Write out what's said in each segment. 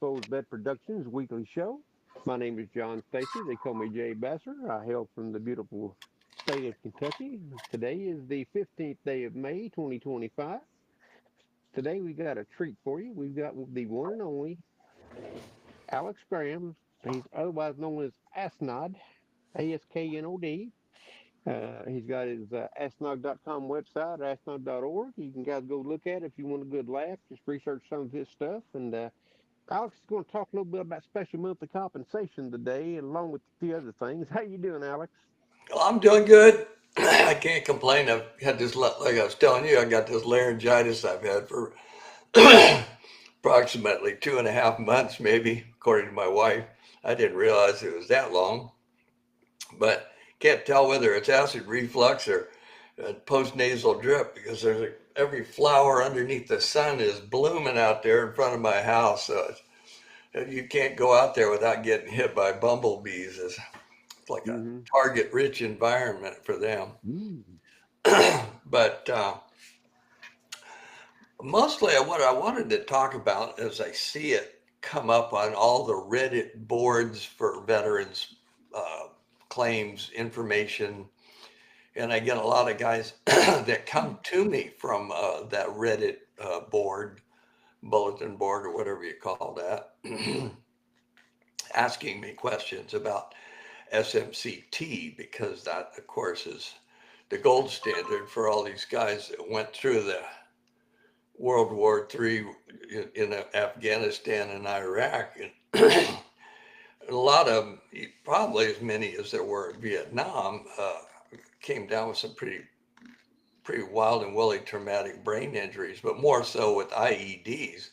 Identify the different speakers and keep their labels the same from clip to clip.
Speaker 1: Exposed Vet Productions weekly show. My name is John Stacy. They call me Jay Basser. I hail from the beautiful state of Kentucky. Today is the 15th day of May, 2025. Today we got a treat for you. We've got the one and only Alex Graham. He's otherwise known as Asnod, ASKNOD. He's got his asnog.com website, asnog.org. You can guys go look at it if you want a good laugh. Just research some of his stuff. And Alex is going to talk a little bit about special monthly compensation today, along with a few other things. How you doing, Alex?
Speaker 2: Well, I'm doing good. I can't complain. I've had this, like I was telling you, I got this laryngitis I've had for approximately 2.5 months, maybe, according to my wife. I didn't realize it was that long, but can't tell whether it's acid reflux or postnasal drip because every flower underneath the sun is blooming out there in front of my house. So you can't go out there without getting hit by bumblebees. It's like a
Speaker 1: Mm-hmm.
Speaker 2: target-rich environment for them.
Speaker 1: Mm.
Speaker 2: But mostly what I wanted to talk about as I see it come up on all the Reddit boards for veterans claims information. And I get a lot of guys that come to me from that Reddit board, bulletin board, or whatever you call that, asking me questions about SMCT because that, of course, is the gold standard for all these guys that went through the World War III in Afghanistan and Iraq. And a lot of them, probably as many as there were in Vietnam, came down with some pretty wild and woolly traumatic brain injuries, but more so with IEDs.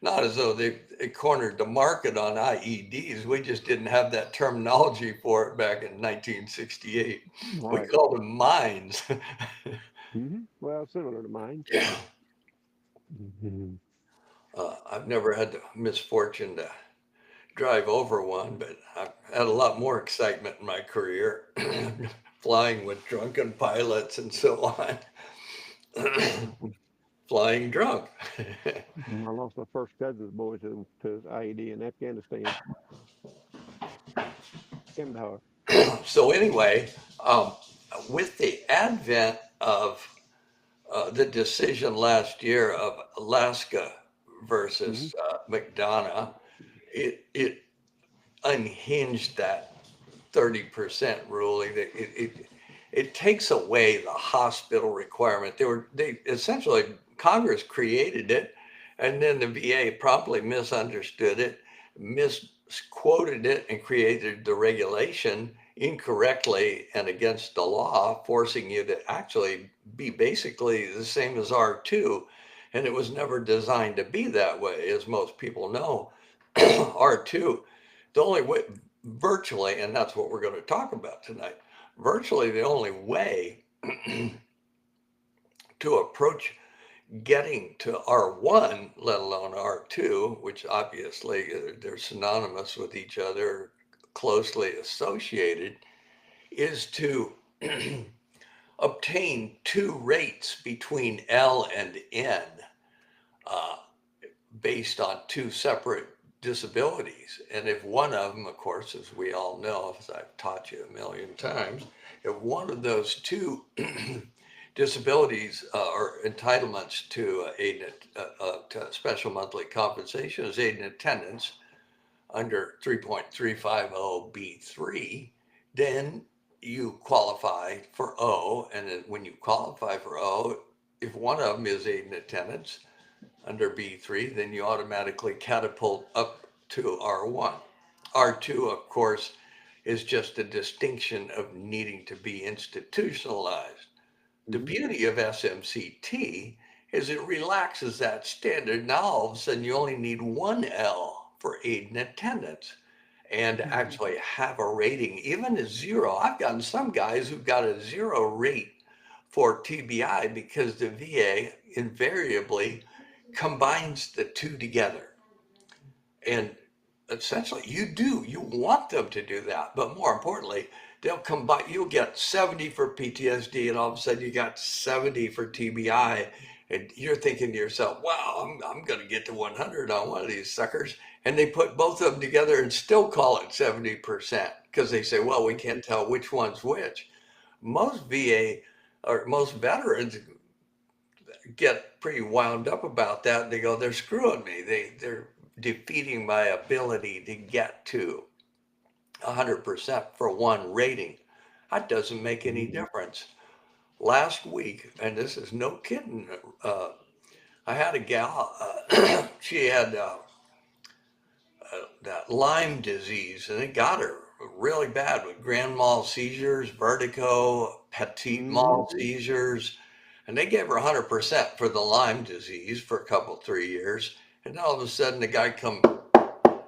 Speaker 2: Not as though they cornered the market on IEDs. We just didn't have that terminology for it back in 1968. We
Speaker 1: Right.
Speaker 2: called them mines.
Speaker 1: Mm-hmm. Well, similar to mine. Mm-hmm.
Speaker 2: I've never had the misfortune to drive over one, but I've had a lot more excitement in my career, flying with drunken pilots and so on, flying drunk.
Speaker 1: I lost my first cousin's boy to IED in Afghanistan, Kandahar.
Speaker 2: So anyway, um, with the advent of the decision last year of Alaska
Speaker 1: Mm-hmm.
Speaker 2: versus McDonough, it unhinged that 30% ruling. It takes away the hospital requirement. They essentially Congress created it, and then the VA promptly misunderstood it, misquoted it, and created the regulation incorrectly and against the law, forcing you to actually be basically the same as R2. And it was never designed to be that way, as most people know. R2, the only way, virtually, and that's what we're going to talk about tonight, virtually the only way to approach getting to R1, let alone R2, which obviously they're synonymous with each other, closely associated, is to obtain two rates between L and N uh, based on two separate disabilities. And if one of them, of course, as we all know, as I've taught you a million times, if one of those two disabilities or entitlements to to special monthly compensation is aid and attendance under 3.350B3, then you qualify for O. And then when you qualify for O, if one of them is aid and attendance under B3, then you automatically catapult up to R1. R2, of course, is just a distinction of needing to be institutionalized. The
Speaker 1: Mm-hmm.
Speaker 2: beauty of SMCT is it relaxes that standard. Now all of a sudden you only need one L for aid and attendance and actually have a rating, even a zero. I've gotten some guys who've got a zero rate for TBI because the VA invariably combines the two together. And essentially, you want them to do that. But more importantly, they'll combine, you'll get 70 for PTSD, and all of a sudden you got 70 for TBI. And you're thinking to yourself, wow, I'm going to get to 100 on one of these suckers. And they put both of them together and still call it 70% because they say, well, we can't tell which one's which. Most VA or most veterans get pretty wound up about that. They go, they're screwing me. They're defeating my ability to get to 100% for one rating. That doesn't make any difference. Last week, and this is no kidding, I had a gal, she had that Lyme disease, and it got her really bad with grand mal seizures, vertigo, petit mal seizures, and they gave her 100% for the Lyme disease for a couple, 3 years. And all of a sudden, the guy come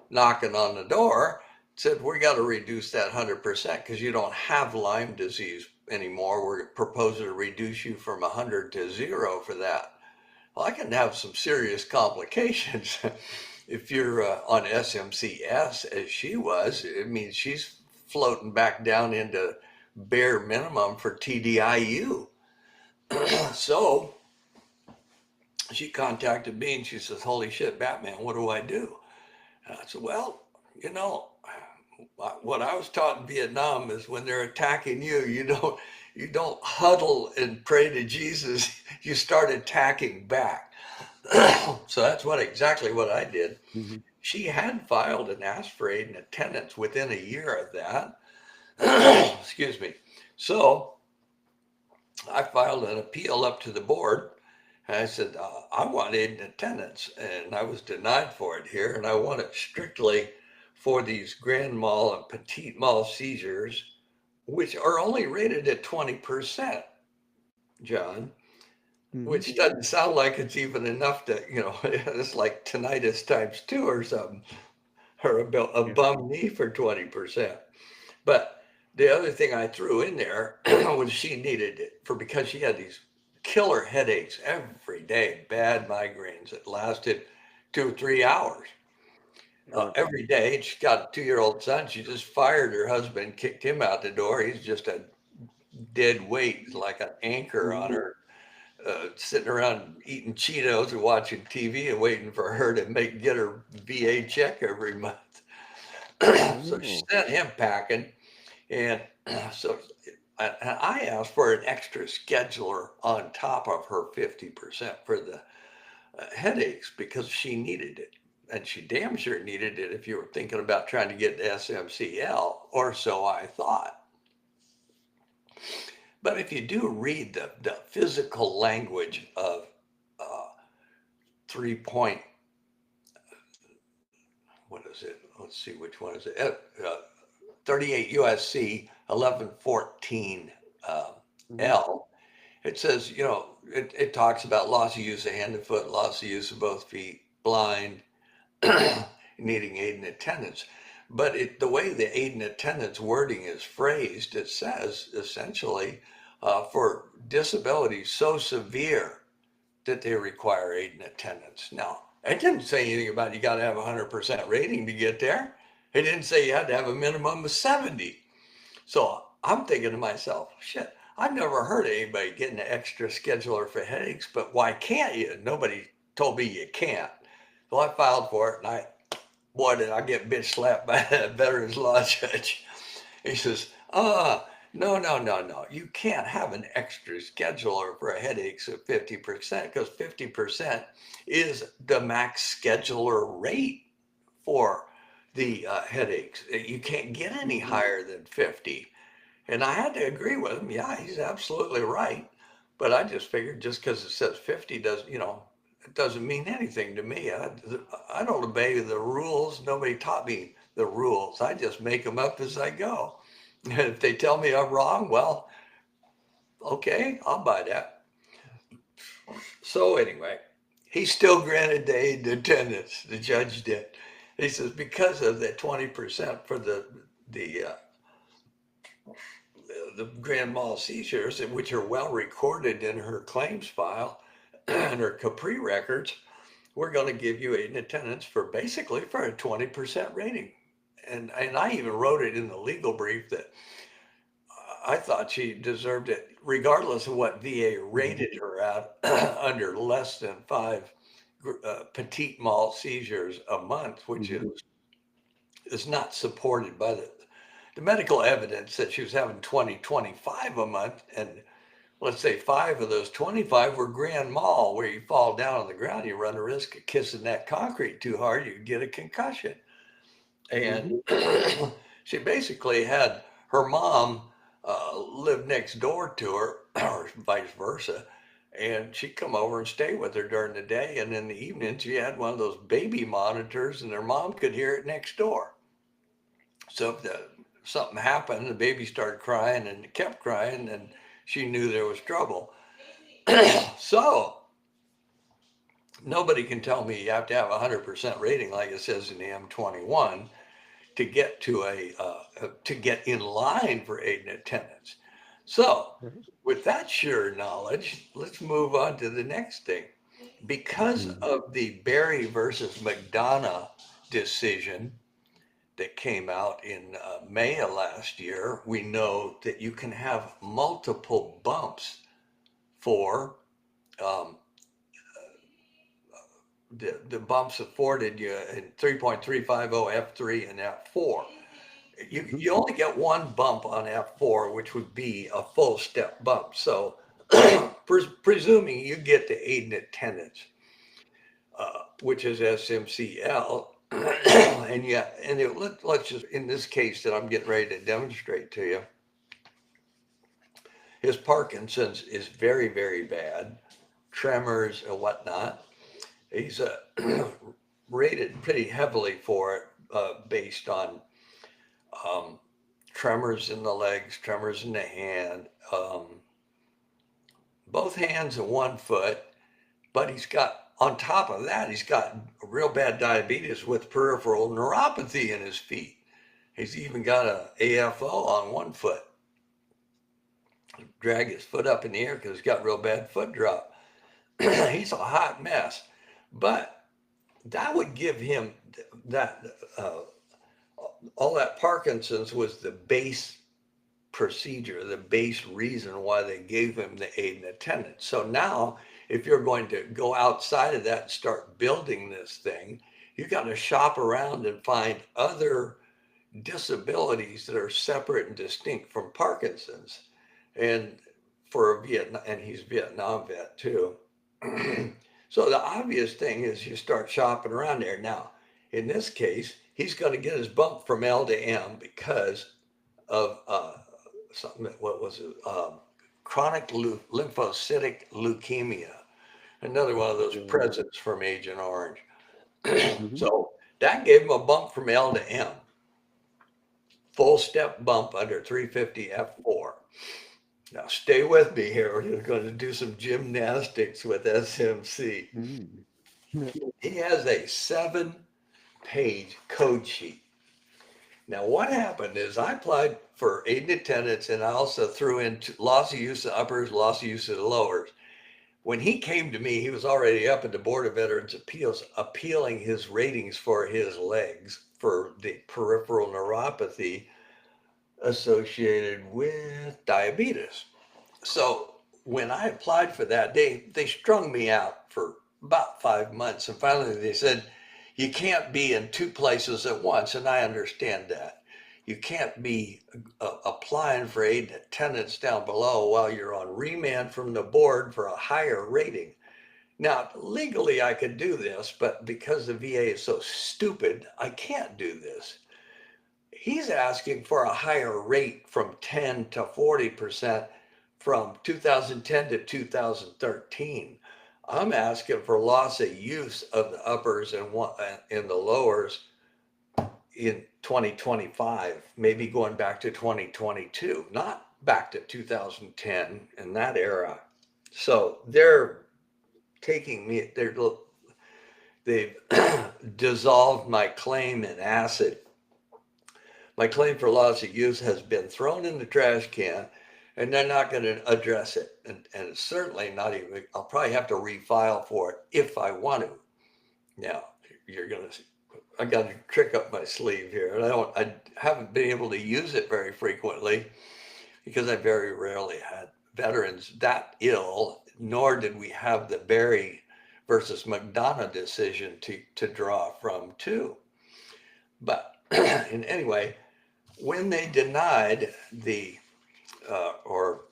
Speaker 2: knocking on the door, said, we got to reduce that 100% because you don't have Lyme disease anymore. We're proposing to reduce you from 100 to 0 for that. Well, I can have some serious complications. If you're on SMCS, as she was, it means she's floating back down into bare minimum for TDIU. So she contacted me and she says, holy shit, Batman, what do I do? And I said, well, you know, what I was taught in Vietnam is when they're attacking you, you don't huddle and pray to Jesus. You start attacking back. So that's exactly what I did.
Speaker 1: Mm-hmm.
Speaker 2: She had filed and asked for aid and attendance within a year of that. Excuse me. So I filed an appeal up to the board. And I said, I want aid and attendance. And I was denied for it here. And I want it strictly for these grand mal and petit mal seizures, which are only rated at 20%, John. Which doesn't sound like it's even enough to, it's like tinnitus times 2 or something, or a bum knee for 20%. But the other thing I threw in there was she needed it because she had these killer headaches every day, bad migraines that lasted 2 or 3 hours every day. And she got a 2-year-old son. She just fired her husband, kicked him out the door. He's just a dead weight, like an anchor on her. Sitting around eating Cheetos and watching TV and waiting for her to get her VA check every month. So she sent him packing. And so I asked for an extra scheduler on top of her 50% for the headaches because she needed it. And she damn sure needed it if you were thinking about trying to get to SMCL, or so I thought. But if you do read the physical language of 3 what is it? Let's see, which one is it? 38 USC 1114 L. It says, it talks about loss of use of hand and foot, loss of use of both feet, blind, needing aid and attendance. But the way the aid and attendance wording is phrased, it says essentially for disabilities so severe that they require aid and attendance. Now, it didn't say anything about you got to have a 100% rating to get there. It didn't say you had to have a minimum of 70. So I'm thinking to myself, shit, I've never heard of anybody getting an extra scheduler for headaches, but why can't you? Nobody told me you can't. So I filed for it, and boy, did I get bitch slapped by a veterans law judge. He says, no. You can't have an extra scheduler for a headaches of 50% because 50% is the max scheduler rate for the headaches. You can't get any higher than 50. And I had to agree with him. Yeah, he's absolutely right. But I just figured just because it says 50 doesn't, it doesn't mean anything to me. I don't obey the rules. Nobody taught me the rules. I just make them up as I go. And if they tell me I'm wrong, well, okay, I'll buy that. So anyway, he still granted the aid and attendance. The judge did. He says because of the 20% for the grand mal seizures, which are well recorded in her claims file and her Capri records, we're going to give you aid and attendance for a 20% rating. And I even wrote it in the legal brief that I thought she deserved it, regardless of what VA rated her at under less than 5 petit mal seizures a month, which
Speaker 1: Mm-hmm.
Speaker 2: is not supported by the medical evidence that she was having 20, 25 a month. And let's say 5 of those 25 were grand mal, where you fall down on the ground, you run the risk of kissing that concrete too hard, you get a concussion. And
Speaker 1: Mm-hmm.
Speaker 2: she basically had her mom live next door to her, or vice versa. And she'd come over and stay with her during the day. And in the evening, she had one of those baby monitors, and her mom could hear it next door. So if something happened, the baby started crying and it kept crying, and she knew there was trouble. So nobody can tell me you have to have a 100% rating like it says in the M21 to get to to get in line for aid and attendance. So with that sure knowledge, let's move on to the next thing. Because
Speaker 1: Mm-hmm.
Speaker 2: of the Berry versus McDonough decision that came out in May of last year, we know that you can have multiple bumps for um, the bumps afforded you in 3.350 F3 and F4. You only get one bump on F4, which would be a full step bump. So presuming you get to aid and attendance, which is SMCL, and yeah, and let's just, in this case that I'm getting ready to demonstrate to you, his Parkinson's is very, very bad, tremors and whatnot. He's rated pretty heavily for it, based on um, tremors in the legs, tremors in the hand, both hands and one foot. But he's got, on top of that, he's got real bad diabetes with peripheral neuropathy in his feet. He's even got a AFO on one foot. Drag his foot up in the air because he's got real bad foot drop. He's a hot mess. But that would give him that, all that Parkinson's was the base procedure, the base reason why they gave him the aid and attendance. So now, if you're going to go outside of that and start building this thing, you got to shop around and find other disabilities that are separate and distinct from Parkinson's. And for a Vietnam, and he's Vietnam vet too. So the obvious thing is you start shopping around there. Now, in this case, he's going to get his bump from L to M because of something. What was it? Chronic lymphocytic leukemia. Another one of those presents from Agent Orange.
Speaker 1: Mm-hmm.
Speaker 2: So that gave him a bump from L to M. Full step bump under 350 F4. Now stay with me here. We're going to do some gymnastics with SMC.
Speaker 1: Mm-hmm.
Speaker 2: He has a 7-page code sheet. Now, what happened is I applied for aid and attendance, and I also threw in loss of use of uppers, loss of use of the lowers. When he came to me, he was already up at the Board of Veterans Appeals appealing his ratings for his legs for the peripheral neuropathy associated with diabetes. So when I applied for that, they strung me out for about 5 months. And finally they said, you can't be in 2 places at once. And I understand that. You can't be applying for aid and attendance down below while you're on remand from the board for a higher rating. Now, legally I could do this, but because the VA is so stupid, I can't do this. He's asking for a higher rate from 10 to 40% from 2010 to 2013. I'm asking for loss of use of the uppers and the lowers in 2025, maybe going back to 2022, not back to 2010 in that era. So they're taking me, they've dissolved my claim in acid. My claim for loss of use has been thrown in the trash can, and they're not going to address it. And it's certainly not even, I'll probably have to refile for it if I want to. Now, you're going to, I got a trick up my sleeve here, and I haven't been able to use it very frequently because I very rarely had veterans that ill, nor did we have the Berry versus McDonough decision to draw from too. But and anyway, when they denied or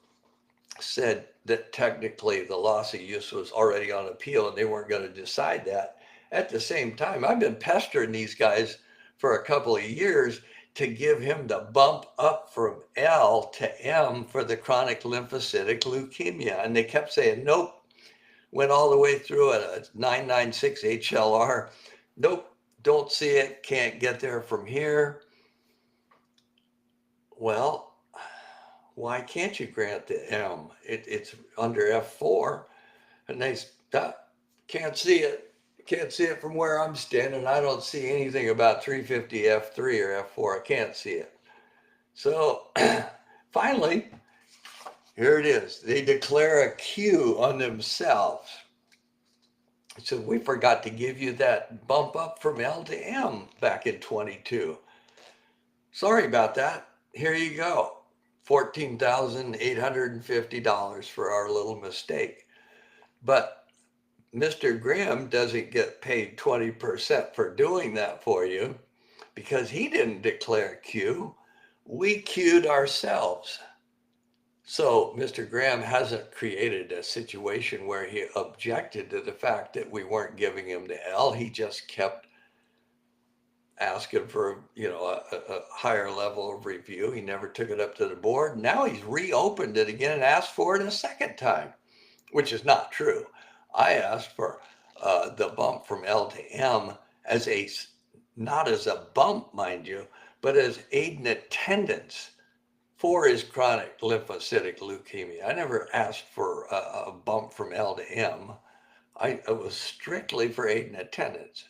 Speaker 2: said that technically the loss of use was already on appeal and they weren't going to decide that, at the same time, I've been pestering these guys for a couple of years to give him the bump up from L to M for the chronic lymphocytic leukemia. And they kept saying, nope, went all the way through at a 996 HLR. Nope, don't see it, can't get there from here. Well, why can't you grant the M? It's under F4, and they can't see it. Can't see it from where I'm standing. I don't see anything about 350 F3 or F4. I can't see it. So finally, here it is. They declare a Q on themselves. So we forgot to give you that bump up from L to M back in 22. Sorry about that. Here you go. $14,850 for our little mistake. But Mr. Grimm doesn't get paid 20% for doing that for you because he didn't declare Q. We queued ourselves. So Mr. Graham hasn't created a situation where he objected to the fact that we weren't giving him the L. He just kept asking for, a higher level of review. He never took it up to the board. Now he's reopened it again and asked for it a second time, which is not true. I asked for the bump from L to M not as a bump, mind you, but as aid and attendance for his chronic lymphocytic leukemia. I never asked for a bump from L to M. It was strictly for aid and attendance.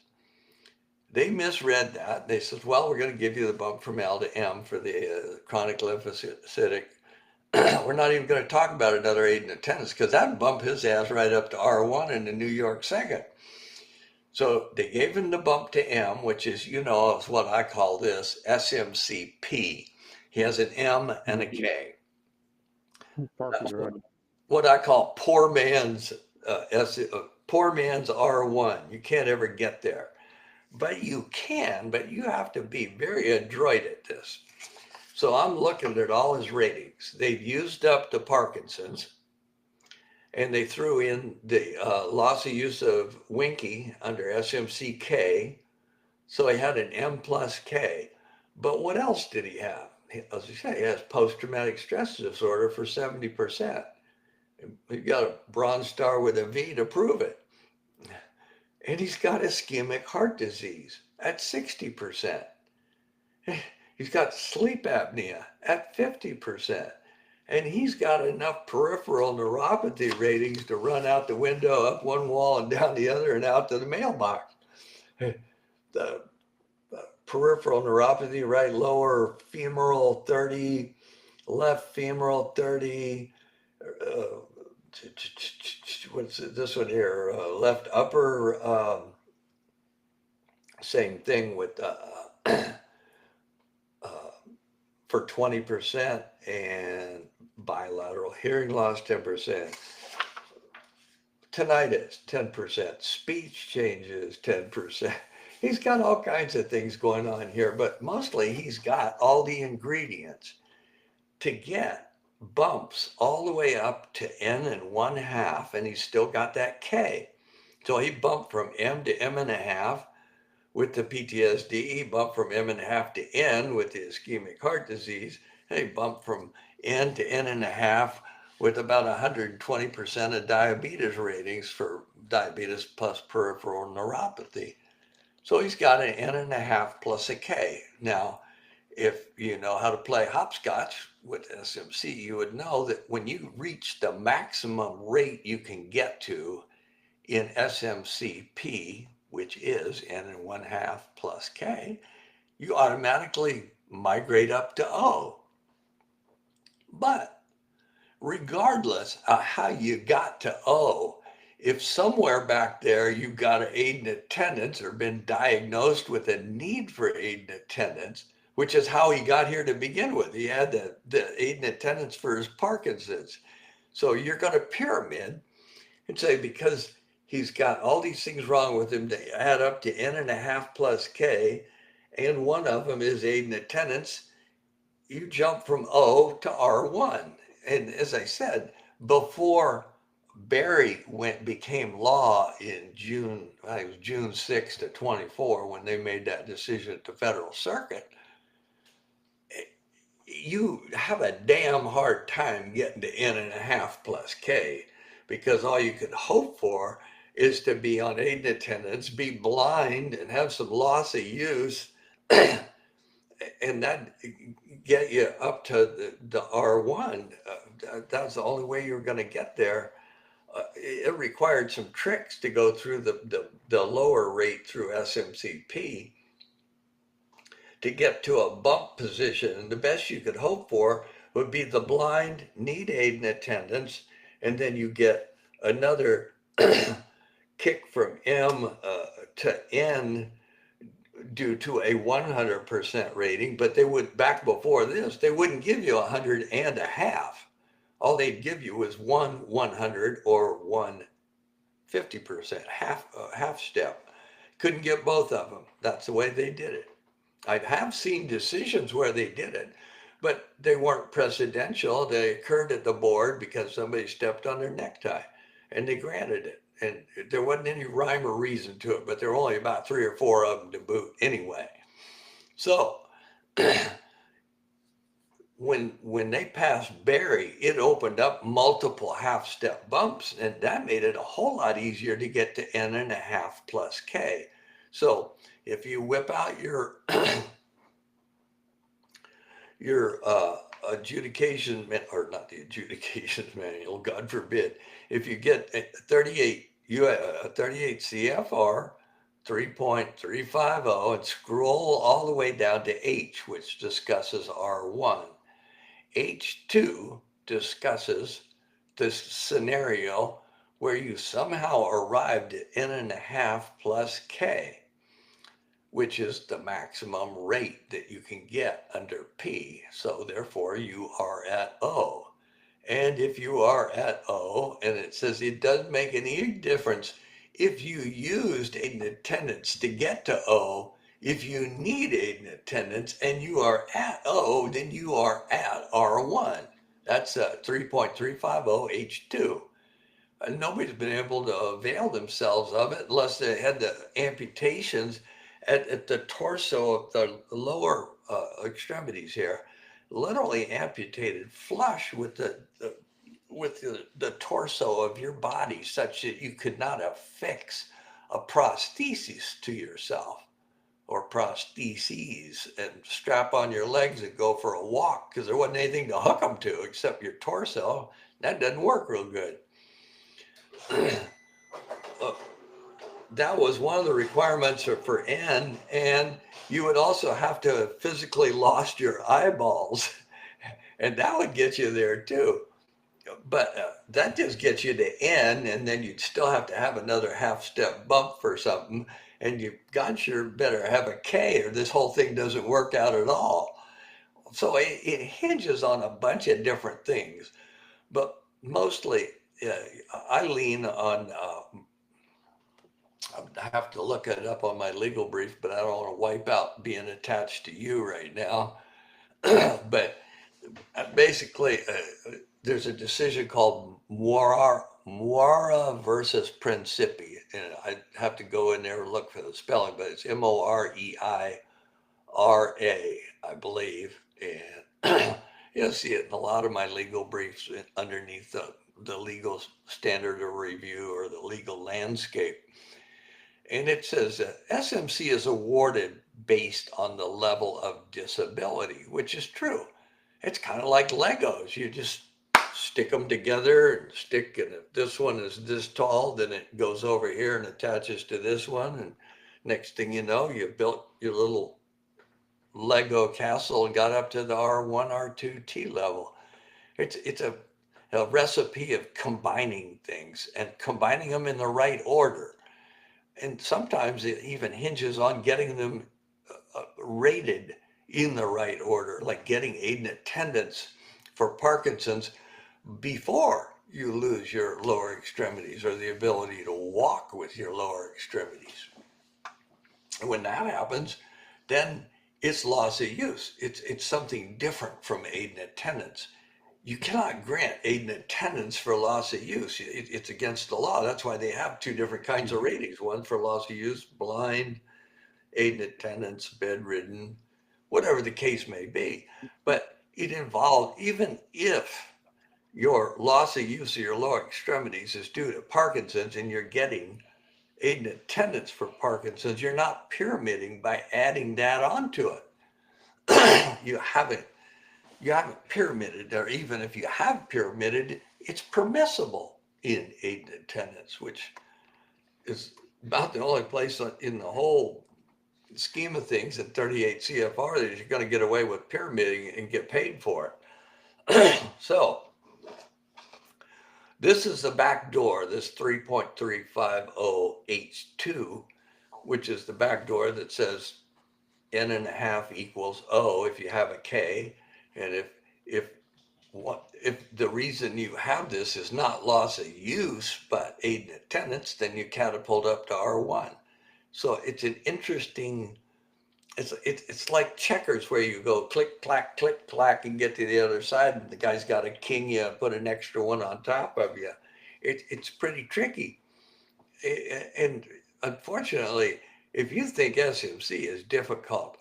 Speaker 2: They misread that. They said, well, we're going to give you the bump from L to M for the chronic lymphocytic. We're not even going to talk about another aid and attendance because that'd bump his ass right up to R1 in the New York second. So they gave him the bump to M, which is, is what I call this SMCP. He has an M and a K. That's what I call poor man's R1. You can't ever get there. But you can, but you have to be very adroit at this. So I'm looking at all his ratings. They've used up the Parkinson's, and they threw in the loss of use of Winky under SMCK. So he had an M plus K. But what else did he have? As I say, he has post-traumatic stress disorder for 70%. He got a Bronze Star with a V to prove it. And he's got ischemic heart disease at 60%. He's got sleep apnea at 50%. And he's got enough peripheral neuropathy ratings to run out the window, up one wall and down the other and out to the mailbox. The peripheral neuropathy, right lower femoral 30, left femoral 30, what's this one here? Left upper, same thing with for 20%, and bilateral hearing loss 10%, tinnitus 10%, speech changes 10%. He's got all kinds of things going on here, but mostly he's got all the ingredients to get bumps all the way up to N and 1/2, and he's still got that K. So he bumped from M to M and a half with the PTSD. He bumped from M and a half to N with the ischemic heart disease. And he bumped from N to N and a half with about 120% of diabetes ratings for diabetes plus peripheral neuropathy. So he's got an N and a half plus a K. Now, if you know how to play hopscotch with SMC, you would know that when you reach the maximum rate you can get to in SMCP, which is N and 1/2 plus K, you automatically migrate up to O. But regardless of how you got to O, if somewhere back there you got an aid and attendance or been diagnosed with a need for aid and attendance, which is how he got here to begin with. He had the aid and attendance for his Parkinson's. So you're going to pyramid and say, because he's got all these things wrong with him to add up to N.5 plus K, and one of them is aid and attendance. You jump from O to R1. And as I said, before Barry became law in June, I think it was June 6th to 24 when they made that decision at the Federal Circuit, you have a damn hard time getting to N.5 plus K, because all you could hope for is to be on aid and attendance, be blind, and have some loss of use, and that get you up to the R1. That's the only way you're going to get there. It required some tricks to go through the lower rate through SMCP to get to a bump position. And the best you could hope for would be the blind need aid and attendance, and then you get another kick from M to N due to a 100% rating. But they would, back before this, they wouldn't give you 100 and a half. All they'd give you was 100 or 50%, half step. Couldn't get both of them. That's the way they did it. I have seen decisions where they did it, but they weren't presidential. They occurred at the board because somebody stepped on their necktie, and they granted it. And there wasn't any rhyme or reason to it, but there were only about 3 or 4 of them to boot anyway. So when they passed Barry, it opened up multiple half-step bumps, and that made it a whole lot easier to get to N.5 plus K. So if you whip out your your adjudication, or not the adjudication manual, God forbid, if you get a 38 CFR 3.350 and scroll all the way down to H, which discusses R1. H2 discusses this scenario where you somehow arrived at N.5 plus K, which is the maximum rate that you can get under P. So therefore you are at O. And if you are at O, and it says it doesn't make any difference if you used aid and attendance to get to O. If you need aid and attendance and you are at O, then you are at R1. That's 3.350 H2. And nobody's been able to avail themselves of it unless they had the amputations at the torso of the lower extremities here, literally amputated flush with the torso of your body, such that you could not affix a prosthesis to yourself, or prostheses, and strap on your legs and go for a walk, because there wasn't anything to hook them to except your torso. That doesn't work real good. That was one of the requirements for N, and you would also have to have physically lost your eyeballs, and that would get you there too. But that just gets you to N, and then you'd still have to have another half-step bump for something, and you God sure better have a K, or this whole thing doesn't work out at all. So it hinges on a bunch of different things, but mostly I lean on I have to look it up on my legal brief, but I don't want to wipe out being attached to you right now. But basically, there's a decision called Moira versus Principi, and I have to go in there and look for the spelling, but it's Moreira, I believe, and you'll see it in a lot of my legal briefs underneath the legal standard of review or the legal landscape. And it says that SMC is awarded based on the level of disability, which is true. It's kind of like Legos. You just stick them together and and if this one is this tall, then it goes over here and attaches to this one. And next thing you know, you built your little Lego castle and got up to the R1, R2 T level. It's a recipe of combining things and combining them in the right order. And sometimes it even hinges on getting them rated in the right order, like getting aid and attendance for Parkinson's before you lose your lower extremities or the ability to walk with your lower extremities. And when that happens, then it's loss of use. It's something different from aid and attendance. You cannot grant aid and attendance for loss of use. It's against the law. That's why they have two different kinds of ratings. One for loss of use, blind, aid and attendance, bedridden, whatever the case may be. But it involved, even if your loss of use of your lower extremities is due to Parkinson's and you're getting aid and attendance for Parkinson's, you're not pyramiding by adding that onto it. You haven't pyramided, or even if you have pyramided, it's permissible in aid and attendance, which is about the only place in the whole scheme of things in 38 CFR that you're going to get away with pyramiding and get paid for it. So this is the back door, this 3.350H2, which is the back door that says N and a half equals O if you have a K. And if the reason you have this is not loss of use, but aid and attendance, then you catapult up to R1. So it's an interesting, it's like checkers where you go click, clack, and get to the other side, and the guy's got to king you and put an extra one on top of you. It's pretty tricky. And unfortunately, if you think SMC is difficult,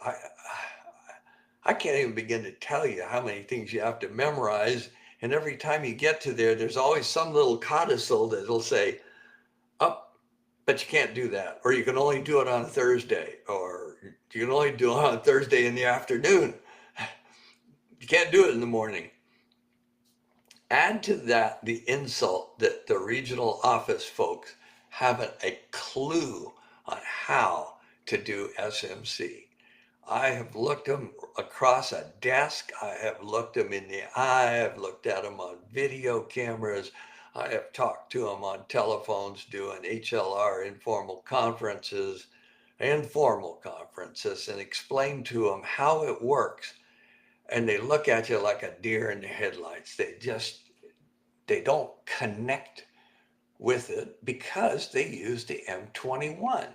Speaker 2: I can't even begin to tell you how many things you have to memorize. And every time you get to there, there's always some little codicil that'll say, oh, but you can't do that. Or you can only do it on a Thursday. Or you can only do it on a Thursday in the afternoon. You can't do it in the morning. Add to that the insult that the regional office folks haven't a clue on how to do SMC. I have looked them across a desk. I have looked them in the eye. I've looked at them on video cameras. I have talked to them on telephones doing HLR informal conferences and formal conferences and explained to them how it works. And they look at you like a deer in the headlights. They don't connect with it because they use the M21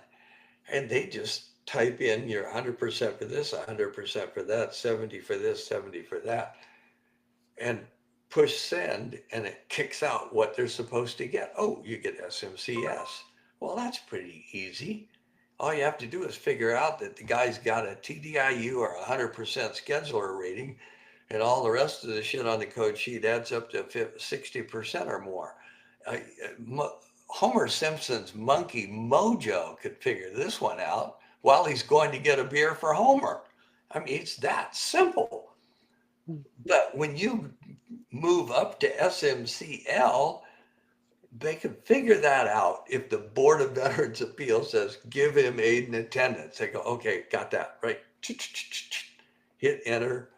Speaker 2: and they just type in you're 100% for this, 100% for that, 70 for this, 70 for that, and push send, and it kicks out what they're supposed to get. Oh, you get SMCS. Well, that's pretty easy. All you have to do is figure out that the guy's got a TDIU or 100% scheduler rating, and all the rest of the shit on the code sheet adds up to 60% or more. Homer Simpson's monkey Mojo could figure this one out while he's going to get a beer for Homer. I mean, it's that simple. But when you move up to SMCL, they can figure that out if the Board of Veterans Appeals says, give him aid and attendance. They go, okay, got that, right? Hit enter,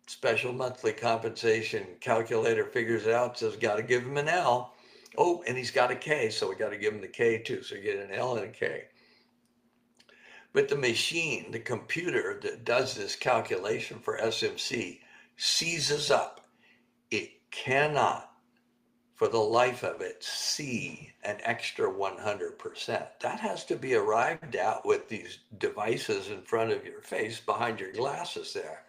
Speaker 2: special monthly compensation calculator figures it out, says, got to give him an L. Oh, and he's got a K, so we got to give him the K too. So you get an L and a K. But the machine, the computer that does this calculation for SMC seizes up. It cannot, for the life of it, see an extra 100%. That has to be arrived at with these devices in front of your face, behind your glasses there.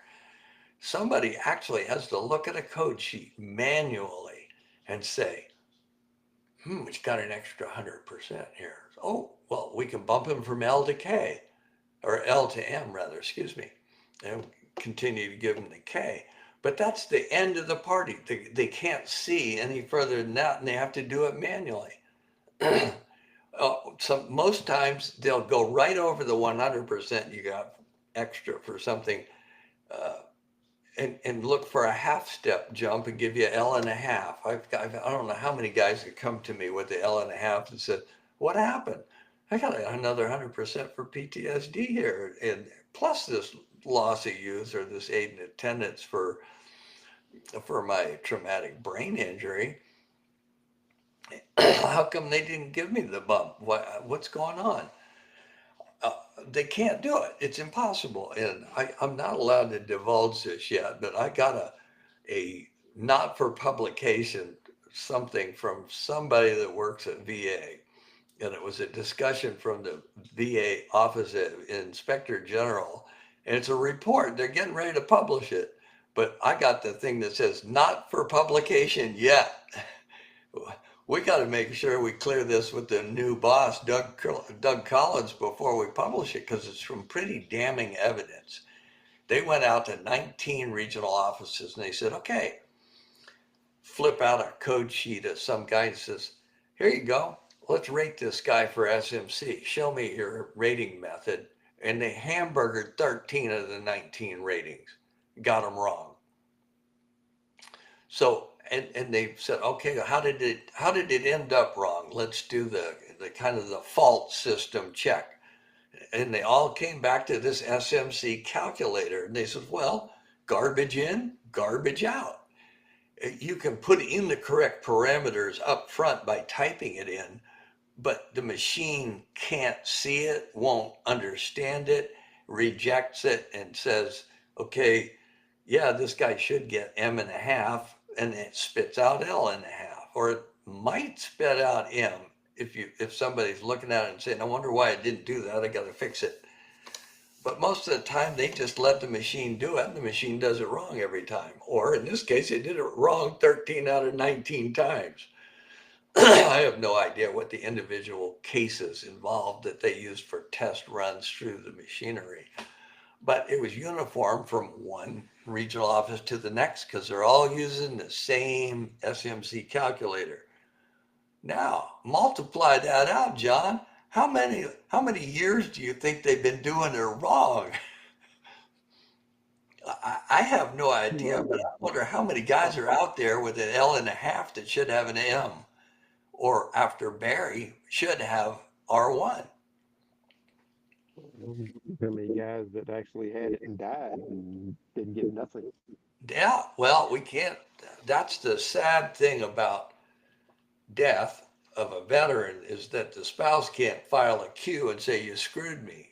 Speaker 2: Somebody actually has to look at a code sheet manually and say, it's got an extra 100% here. Oh, well, we can bump him from L to K, or L to M rather, excuse me, and continue to give him the K. But that's the end of the party. They can't see any further than that, and they have to do it manually. So most times they'll go right over the 100% you got extra for something, and look for a half step jump and give you L and a half. I don't know how many guys have come to me with the L and a half and said, what happened? I got another 100% for PTSD here, and plus this loss of use or this aid and attendance for my traumatic brain injury. How come they didn't give me the bump? What's going on? They can't do it. It's impossible. And I'm not allowed to divulge this yet, but I got a not for publication something from somebody that works at VA, and it was a discussion from the VA Office of Inspector General, and it's a report. They're getting ready to publish it, but I got the thing that says not for publication yet. We got to make sure we clear this with the new boss, Doug Collins, before we publish it because it's from pretty damning evidence. They went out to 19 regional offices and they said, okay, flip out a code sheet of some guy and says, here you go. Let's rate this guy for SMC. Show me your rating method. And they hamburgered 13 of the 19 ratings, got them wrong. So, and they said, okay, how did it end up wrong? Let's do the kind of the fault system check. And they all came back to this SMC calculator. And they said, well, garbage in, garbage out. You can put in the correct parameters up front by typing it in, but the machine can't see it, won't understand it, rejects it, and says, okay, yeah, this guy should get M and a half, and it spits out L and a half, or it might spit out M if somebody's looking at it and saying, I wonder why it didn't do that, I got to fix it. But most of the time, they just let the machine do it, and the machine does it wrong every time. Or in this case, it did it wrong 13 out of 19 times. I have no idea what the individual cases involved that they used for test runs through the machinery. But it was uniform from one regional office to the next because they're all using the same SMC calculator. Now, multiply that out, John. How many years do you think they've been doing it wrong? I have no idea, but I wonder how many guys are out there with an L and a half that should have an M, or after Barry should have R1.
Speaker 1: How many guys that actually had it and died and didn't get nothing?
Speaker 2: Yeah, well, we can't. That's the sad thing about death of a veteran is that the spouse can't file a Q and say you screwed me.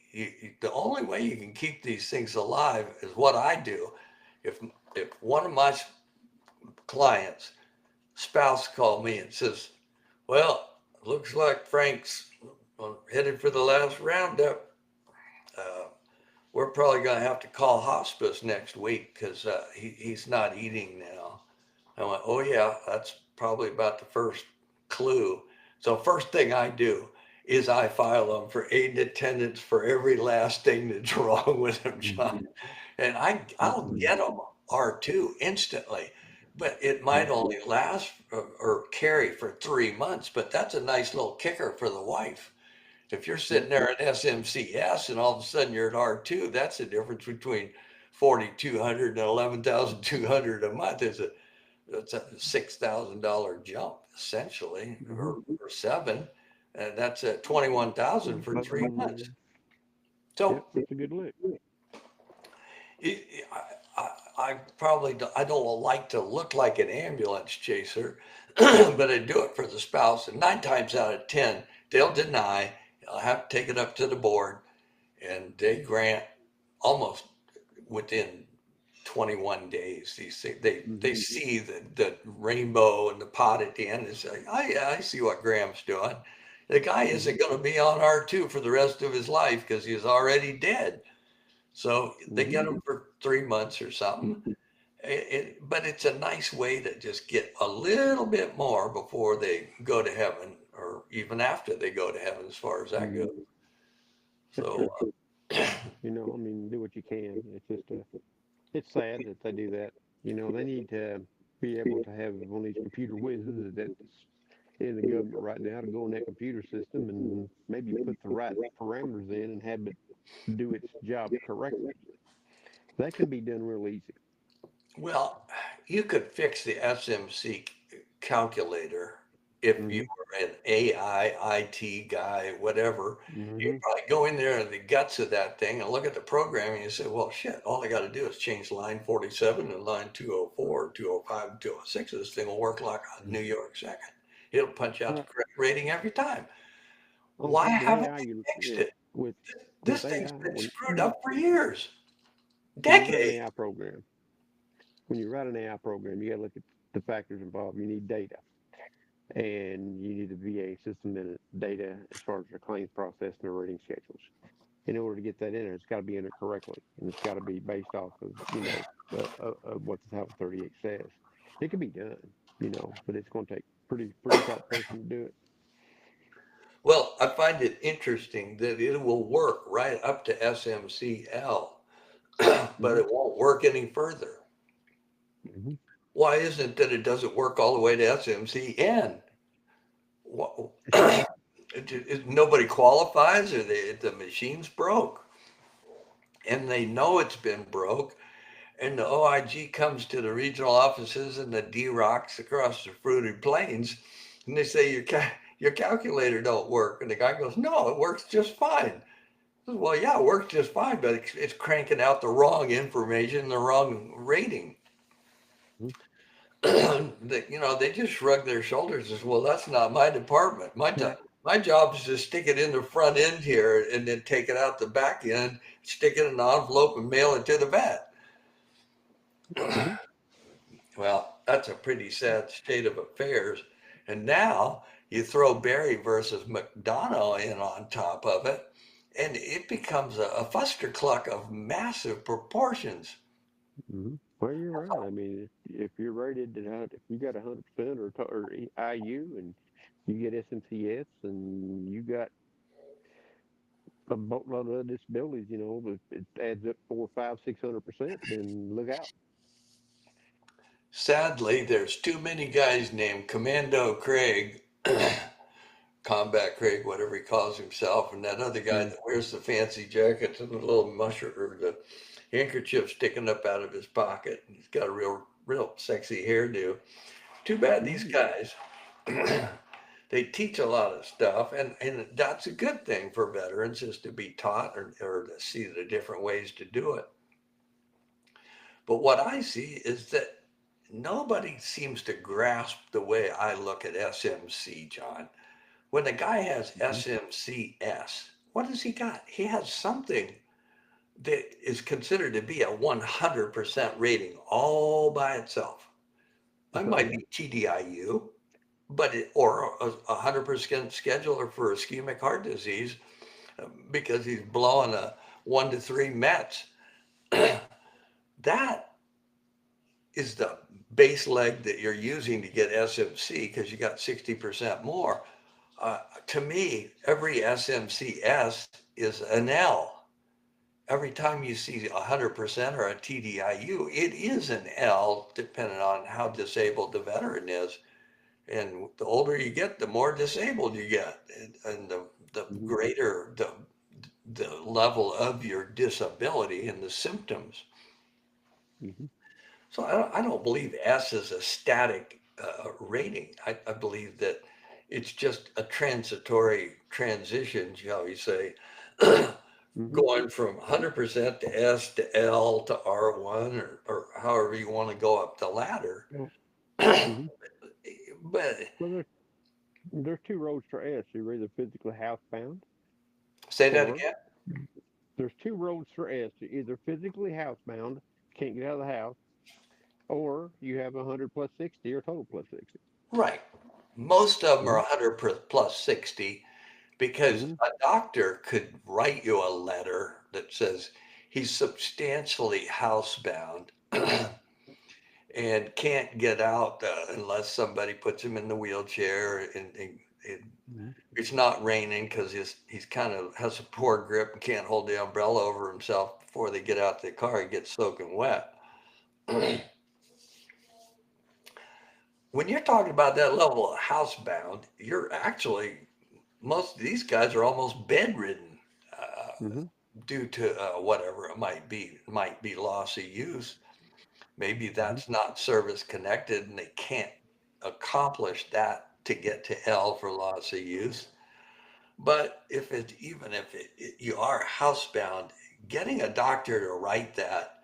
Speaker 2: The only way you can keep these things alive is what I do. If if one of my clients' spouse called me and says, "Well, looks like Frank's headed for the last roundup. Uh, we're probably going to have to call hospice next week because he's not eating now." I went, "Oh yeah, that's probably about the first clue." So first thing I do is I file them for aid and attendance for every last thing that's wrong with them, John. And I'll get them R2 instantly, but it might only last or carry for 3 months. But that's a nice little kicker for the wife. If you're sitting there at SMCS and all of a sudden you're at R2, that's the difference between 4,200 and 11,200 a month. That's a $6,000 jump essentially, or seven. And that's at 21,000 for 3 months.
Speaker 1: Yep,
Speaker 2: So
Speaker 1: that's a good lick.
Speaker 2: I probably I don't like to look like an ambulance chaser, but I do it for the spouse. And 9 times out of 10, they'll deny. I'll have to take it up to the board, and they grant almost within 21 days. They see the rainbow and the pot at the end and say, oh yeah, I see what Graham's doing. The guy isn't going to be on R2 for the rest of his life because he's already dead. So they get him for 3 months or something. But it's a nice way to just get a little bit more before they go to heaven, or even after they go to heaven, as far as that goes.
Speaker 1: That's
Speaker 2: So,
Speaker 1: true. I mean, do what you can. It's just it's sad that they do that. They need to be able to have one of these computer whizzes that's in the government right now to go in that computer system and maybe put the right parameters in and have it do its job correctly. That can be done real easy.
Speaker 2: well, you could fix the SMC calculator if you
Speaker 1: Hmm.
Speaker 2: were an AI, IT guy, whatever. You
Speaker 1: Hmm.
Speaker 2: probably go in there in the guts of that thing and look at the programming and say, well, shit, all I got to do is change line 47 and line 204, 205, and 206. This thing will work like a New York second. It'll punch out the
Speaker 1: Right.
Speaker 2: correct rating every time.
Speaker 1: On
Speaker 2: Why
Speaker 1: top of
Speaker 2: haven't
Speaker 1: AI,
Speaker 2: they fixed
Speaker 1: yeah,
Speaker 2: it?
Speaker 1: with
Speaker 2: This thing's
Speaker 1: AI,
Speaker 2: been screwed up for years,
Speaker 1: when you run an
Speaker 2: decades.
Speaker 1: AI program, when you write an AI program, you got to look at the factors involved. You need data. and you need the VA system and data as far as the claims process and the rating schedules. In order to get that in there, it's got to be in it correctly, and it's got to be based off of what the Title 38 says. It can be done, but it's going to take pretty sharp person to do it.
Speaker 2: Well, I find it interesting that it will work right up to SMCL, but
Speaker 1: Hmm.
Speaker 2: it won't work any further.
Speaker 1: Hmm.
Speaker 2: Why isn't it that it doesn't work all the way to SMCN? Wha- Nobody qualifies, or the machine's broke, and they know it's been broke. And the OIG comes to the regional offices and the D-Rocks across the fruited plains, and they say your calculator don't work. And the guy goes, no, it works just fine. I said, well, yeah, it works just fine, but it's cranking out the wrong information, the wrong rating. They just shrug their shoulders as well. That's not my department. My job is to stick it in the front end here and then take it out the back end, stick it in an envelope and mail it to the vet.
Speaker 1: Hmm.
Speaker 2: Well, that's a pretty sad state of affairs. And now you throw Barry versus McDonough in on top of it, and it becomes a fustercluck of massive proportions.
Speaker 1: Hmm. Well, you're right. I mean, if you're rated if you got 100% or IU and you get SMCS and you got a boatload of disabilities, if it adds up 4, 5, 600%, then look out.
Speaker 2: Sadly, there's too many guys named Commando Craig, Combat Craig, whatever he calls himself, and that other guy
Speaker 1: Mm.
Speaker 2: that wears the fancy jackets and the little musher or the handkerchief sticking up out of his pocket. He's got a real sexy hairdo. Too bad these
Speaker 1: Mm.
Speaker 2: guys they teach a lot of stuff, and that's a good thing for veterans is to be taught or to see the different ways to do it. But what I see is that nobody seems to grasp the way I look at SMC, John. When a guy has
Speaker 1: Mhm.
Speaker 2: SMCS, what has he got? He has something that is considered to be a 100% rating all by itself. It
Speaker 1: Oh
Speaker 2: might
Speaker 1: yeah.
Speaker 2: be TDIU, or a 100% scheduler for ischemic heart disease because he's blowing a 1 to 3 Mets. That is the base leg that you're using to get SMC because you got 60% more. To me, every SMCS is an L. Every time you see 100% or a TDIU, it is an L depending on how disabled the veteran is. And the older you get, the more disabled you get, and the
Speaker 1: Hmm.
Speaker 2: greater the level of your disability and the symptoms.
Speaker 1: Hmm.
Speaker 2: So I don't believe S is a static rating. I believe that it's just a transitory transition, shall we say,
Speaker 1: Hmm.
Speaker 2: going from 100% to S to L to R1 or however you want to go up the ladder.
Speaker 1: Well, hmm
Speaker 2: But
Speaker 1: well, there's two roads for S. You're either physically housebound,
Speaker 2: say that
Speaker 1: or
Speaker 2: again.
Speaker 1: there's two roads for S. You're either physically housebound, can't get out of the house, or you have 100 plus 60 or total plus 60.
Speaker 2: Right. Most of them are
Speaker 1: Hmm.
Speaker 2: 100 plus 60 because
Speaker 1: Hmm.
Speaker 2: a doctor could write you a letter that says he's substantially housebound and can't get out unless somebody puts him in the wheelchair and
Speaker 1: Hmm.
Speaker 2: it's not raining because he's kind of has a poor grip and can't hold the umbrella over himself before they get out the car. He gets soaking wet. When you're talking about that level of housebound, you're actually most of these guys are almost bedridden uh,
Speaker 1: Hmm.
Speaker 2: due to whatever it might be. It might be loss of use. Maybe
Speaker 1: Hmm.
Speaker 2: that's not service connected, and they can't accomplish that to get to L for loss of use. But even if you are housebound, getting a doctor to write that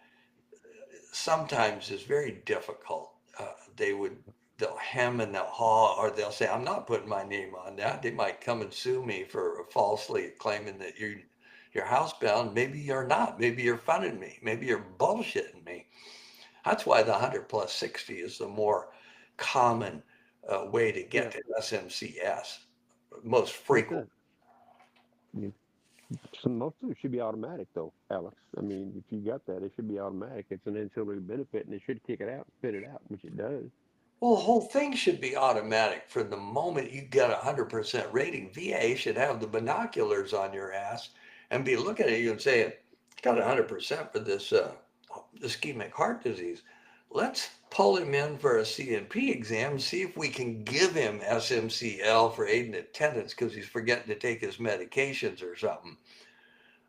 Speaker 2: sometimes is very difficult. They'll hem and they'll haw, or they'll say, "I'm not putting my name on that." They might come and sue me for falsely claiming that you're housebound. Maybe you're not. Maybe you're funning me. Maybe you're bullshitting me. That's why the 100 plus 60 is the more common way to
Speaker 1: Yeah,
Speaker 2: get to SMCS, most
Speaker 1: that's
Speaker 2: frequent.
Speaker 1: it. You, most of it should be automatic, though, Alex. I mean, if you got that, it should be automatic. It's an ancillary benefit, and it should kick it out, spit it out, which it does.
Speaker 2: Well, the whole thing should be automatic from the moment you get a 100% rating. VA should have the binoculars on your ass and be looking at you and saying, got 100% for this ischemic heart disease. Let's pull him in for a CNP exam, see if we can give him SMCL for aid and attendance because he's forgetting to take his medications or something.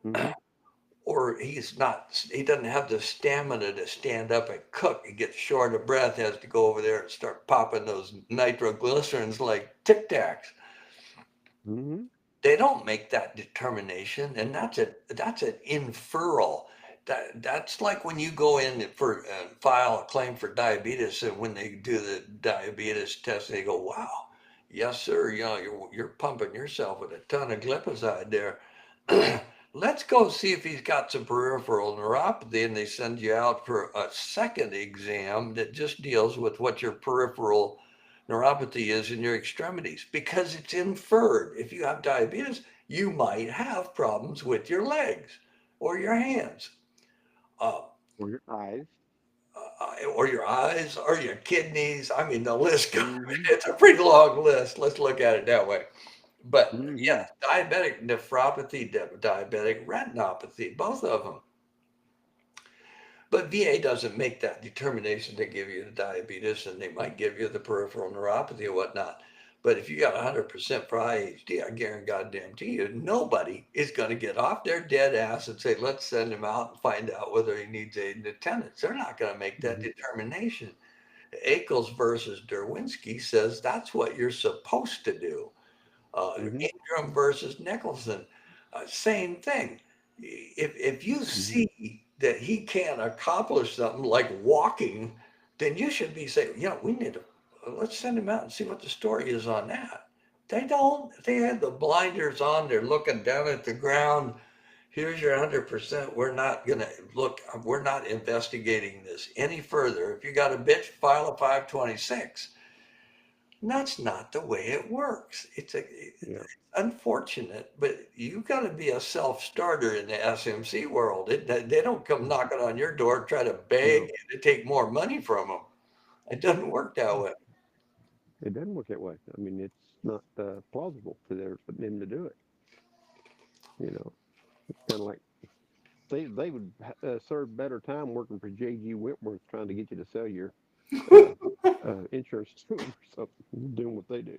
Speaker 1: Hmm.
Speaker 2: Or he doesn't have the stamina to stand up and cook. He gets short of breath, has to go over there and start popping those nitroglycerins like Tic Tacs.
Speaker 1: Hmm.
Speaker 2: They don't make that determination, and that's an inferral. That's like when you go in for file a claim for diabetes, and when they do the diabetes test, they go, "Wow, yes, sir, you're pumping yourself with a ton of glipizide there." Let's go see if he's got some peripheral neuropathy, and they send you out for a second exam that just deals with what your peripheral neuropathy is in your extremities because it's inferred. If you have diabetes, you might have problems with your legs or your hands, uh,
Speaker 1: Or your eyes.
Speaker 2: or your eyes or your kidneys. I mean, the list goes,
Speaker 1: Hmm.
Speaker 2: it's a pretty long list. Let's look at it that way. But
Speaker 1: Hmm.
Speaker 2: yeah, diabetic nephropathy, diabetic retinopathy, both of them. But VA doesn't make that determination. They give you the diabetes and they might give you the peripheral neuropathy or whatnot. But if you got 100% for IHD, I guarantee goddamn to you, nobody is going to get off their dead ass and say, let's send him out and find out whether he needs aid and attendance. They're not going to make that
Speaker 1: Hmm.
Speaker 2: determination. Akels versus Derwinski says that's what you're supposed to do.
Speaker 1: Hmm.
Speaker 2: Ingram versus Nicholson, same thing. If you
Speaker 1: Hmm.
Speaker 2: see that he can't accomplish something like walking, then you should be saying, we need to let's send him out and see what the story is on that. They don't. They had the blinders on. They're looking down at the ground. Here's your 100%. We're not gonna look. We're not investigating this any further. If you got a bitch, file a 526. That's not the way it works. It's
Speaker 1: Yeah.
Speaker 2: unfortunate, but you got to be a self-starter in the SMC world. They don't come knocking on your door try to beg
Speaker 1: No,
Speaker 2: you to take more money from them. It doesn't work that way.
Speaker 1: it doesn't work that way. I mean, it's not plausible for them to do it. It's kind of like they would serve better time working for J.G. Whitworth trying to get you to sell your uh, insurance to them or something, doing what they do.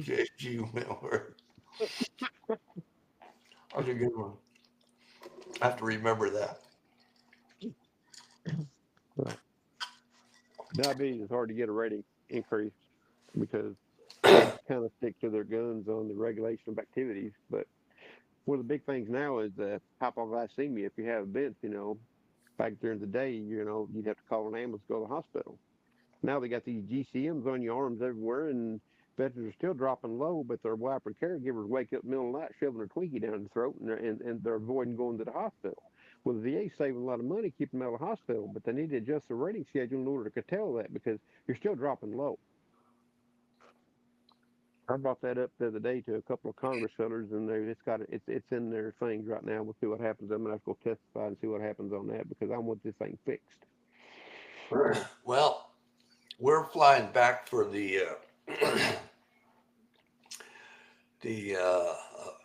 Speaker 2: J.G. Miller. That's a good one. I have to remember that.
Speaker 1: Well, diabetes is hard to get a rating increase because they kind of stick to their guns on the regulation of activities. But one of the big things now is hypoglycemia. If you have events, back during the day, you'd have to call an ambulance, go to the hospital. Now they got these GCMs on your arms everywhere, and veterans are still dropping low, but their wife or caregivers wake up in the middle of the night shoving a Twinkie down their throat, and they're avoiding going to the hospital. Well, the VA's saving a lot of money keeping them out of the hospital, but they need to adjust the rating schedule in order to curtail that because you're still dropping low. I brought that up the other day to a couple of Congress fellows, and it's in their things right now. We'll see what happens. I'm gonna have to go testify and see what happens on that because I want this thing fixed.
Speaker 2: Well, we're flying back for the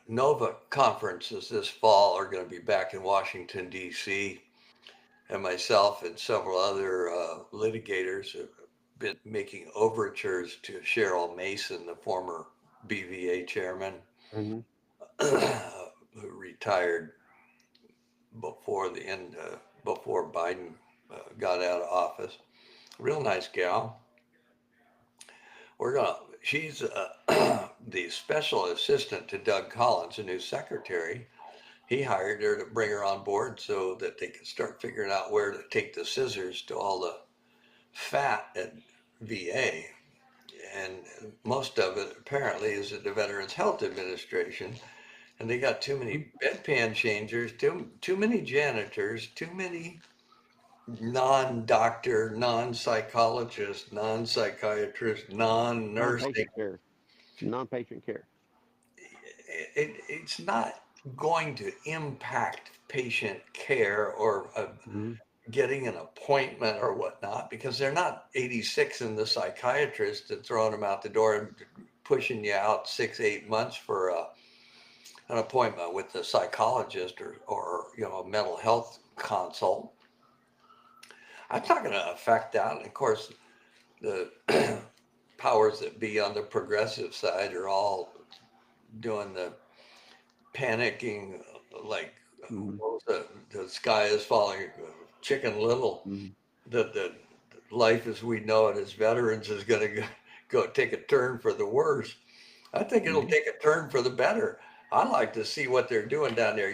Speaker 2: NOVA conferences this fall are going to be back in Washington, D.C. And myself and several other litigators have been making overtures to Cheryl Mason, the former BVA chairman,
Speaker 1: Hmm.
Speaker 2: who retired before the end, before Biden got out of office. Real nice gal. She's the special assistant to Doug Collins, a new secretary. He hired her to bring her on board so that they could start figuring out where to take the scissors to all the fat at VA. And most of it apparently is at the Veterans Health Administration. And they got too many bedpan changers, too many janitors, too many non-doctor, non-psychologist, non-psychiatrist, non-nursing.
Speaker 1: Non-patient care. Non-patient care.
Speaker 2: It's not going to impact patient care or
Speaker 1: Mm-hmm.
Speaker 2: getting an appointment or whatnot because they're not 86 and the psychiatrist and throwing them out the door and pushing you out 6, 8 months for an appointment with a psychologist or a mental health consult. I'm not going to affect that. And of course, the powers that be on the progressive side are all doing the panicking, like
Speaker 1: Mm-hmm.
Speaker 2: what was the sky is falling, Chicken Little.
Speaker 1: Mm-hmm.
Speaker 2: The life as we know it as veterans is going to go take a turn for the worse. I think it'll
Speaker 1: Mm-hmm.
Speaker 2: take a turn for the better. I like to see what they're doing down there.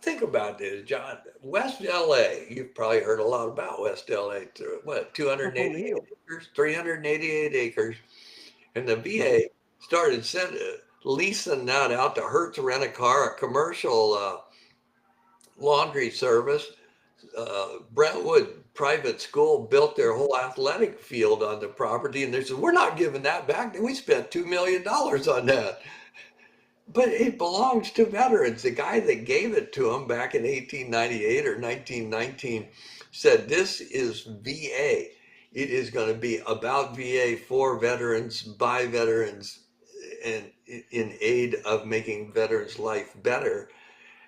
Speaker 2: Think about this, John. West LA, you've probably heard a lot about West LA. What,
Speaker 1: Up on the
Speaker 2: 288
Speaker 1: hill.
Speaker 2: acres, 388 acres. And the
Speaker 1: Mm-hmm.
Speaker 2: VA started leasing that out to Hertz Rent a Car, a commercial laundry service. Brentwood Private School built their whole athletic field on the property, and they said, "We're not giving that back. We spent $2 million on that." But it belongs to veterans. The guy that gave it to them back in 1898 or 1919 said, "This is VA. It is going to be about VA for veterans, by veterans, and in aid of making veterans' life better."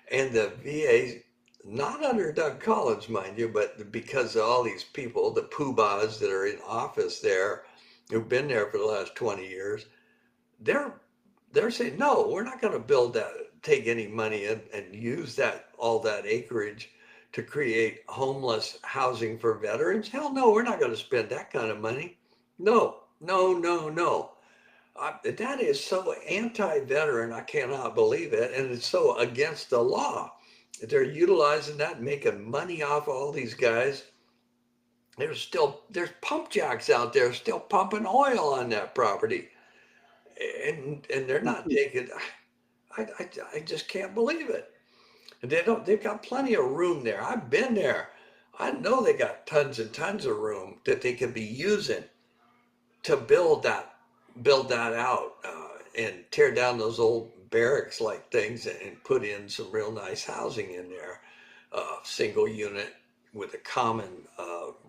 Speaker 2: And the VA, not under Doug Collins, mind you, but because of all these people, the poobahs that are in office there, who've been there for the last 20 years, they're they're saying, no, we're not going to build that, take any money and use all that acreage to create homeless housing for veterans. Hell no, we're not going to spend that kind of money. No, no, no, no. That is so anti-veteran. I cannot believe it, and it's so against the law. They're utilizing that, making money off all these guys. There's pump jacks out there still pumping oil on that property, and they're not taking. I just can't believe it. And they've got plenty of room there. I've been there. I know they got tons and tons of room that they could be using to build that out and tear down those old barracks like things and put in some real nice housing in there, single unit with a common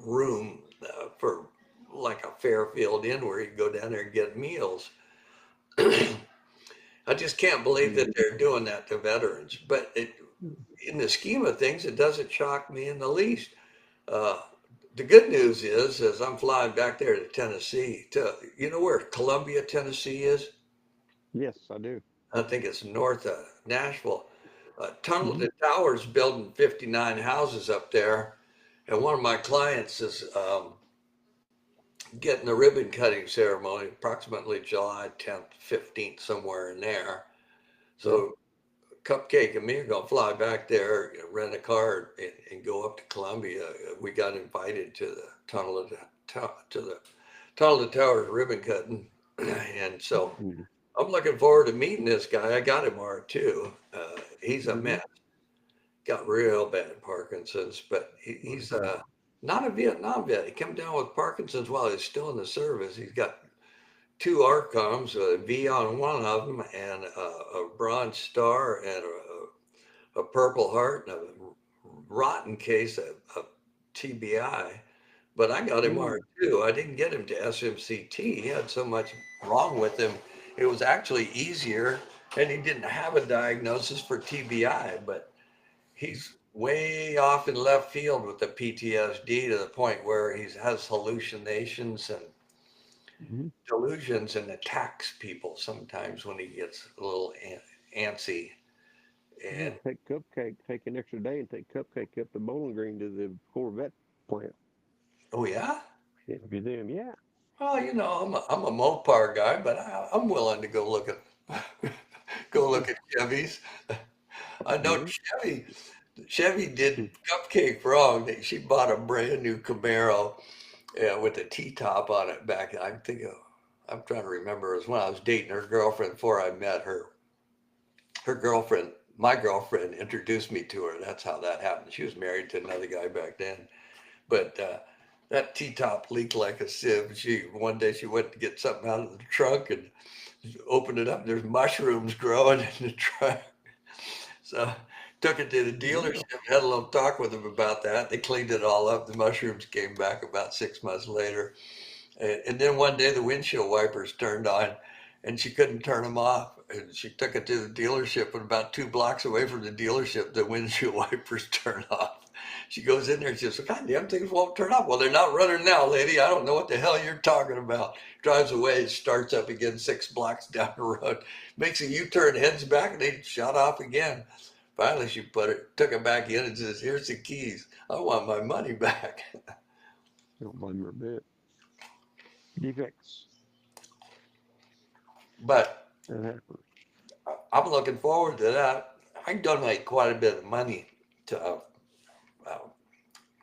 Speaker 2: room for like a Fairfield Inn where you go down there and get meals. I just can't believe that they're doing that to veterans. But in the scheme of things, it doesn't shock me in the least. Uh, the good news is I'm flying back there to Tennessee. You know where Columbia, Tennessee is?
Speaker 1: Yes, I do.
Speaker 2: I think it's north of Nashville. Tunnel
Speaker 1: Mm-hmm.
Speaker 2: to Towers building 59 houses up there, and one of my clients is getting a ribbon cutting ceremony, approximately July 10th, 15th, somewhere in there.
Speaker 1: Yeah.
Speaker 2: So Cupcake and me are gonna fly back there, rent a car, and go up to Columbia. We got invited to the Tunnel to Towers ribbon cutting, and so
Speaker 1: Mm-hmm.
Speaker 2: I'm looking forward to meeting this guy. I got him R2. He's a
Speaker 1: Mm-hmm.
Speaker 2: mess. Got real bad Parkinson's, but he's not a Vietnam vet. He came down with Parkinson's while he's still in the service. He's got two ARCOMs, a V on one of them, and a Bronze Star, and a Purple Heart, and a rotten case of TBI. But I got him
Speaker 1: Mm-hmm.
Speaker 2: R2. I didn't get him to SMCT. He had so much wrong with him. It was actually easier, and he didn't have a diagnosis for TBI, but he's way off in left field with the PTSD to the point where he has hallucinations and
Speaker 1: Mm-hmm.
Speaker 2: delusions and attacks people sometimes when he gets a little antsy.
Speaker 1: Yeah,
Speaker 2: And
Speaker 1: take Cupcake, take an extra day and take Cupcake up to Bowling Green to the Corvette plant.
Speaker 2: oh yeah,
Speaker 1: Interview them, yeah.
Speaker 2: well I'm a Mopar guy, but I'm willing to go look at go look at Chevys. I know
Speaker 1: Yeah.
Speaker 2: Chevy did Cupcake wrong. She bought a brand new Camaro with a T-top on it back. I'm trying to remember. It was when I was dating her girlfriend before I met her. Her girlfriend, my girlfriend, introduced me to her. That's how that happened. She was married to another guy back then. But that T-top leaked like a sieve. One day she went to get something out of the trunk and opened it up. And there's mushrooms growing in the trunk. So took it to the
Speaker 1: Yeah.
Speaker 2: dealership, had a little talk with them about that. They cleaned it all up. The mushrooms came back about 6 months later. And then one day the windshield wipers turned on and she couldn't turn them off. And she took it to the dealership, and about 2 blocks away from the dealership, the windshield wipers turned off. She goes in there and she says, God damn, things won't turn off. Well, they're not running now, lady. I don't know what the hell you're talking about. Drives away, starts up again 6 blocks down the road, makes a U-turn, heads back, and they shut off again. Finally, she took it back in and says, here's the keys. I want my money back.
Speaker 1: I don't blame her a bit. Defects.
Speaker 2: But
Speaker 1: That happens.
Speaker 2: I'm looking forward to that. I donate quite a bit of money to uh,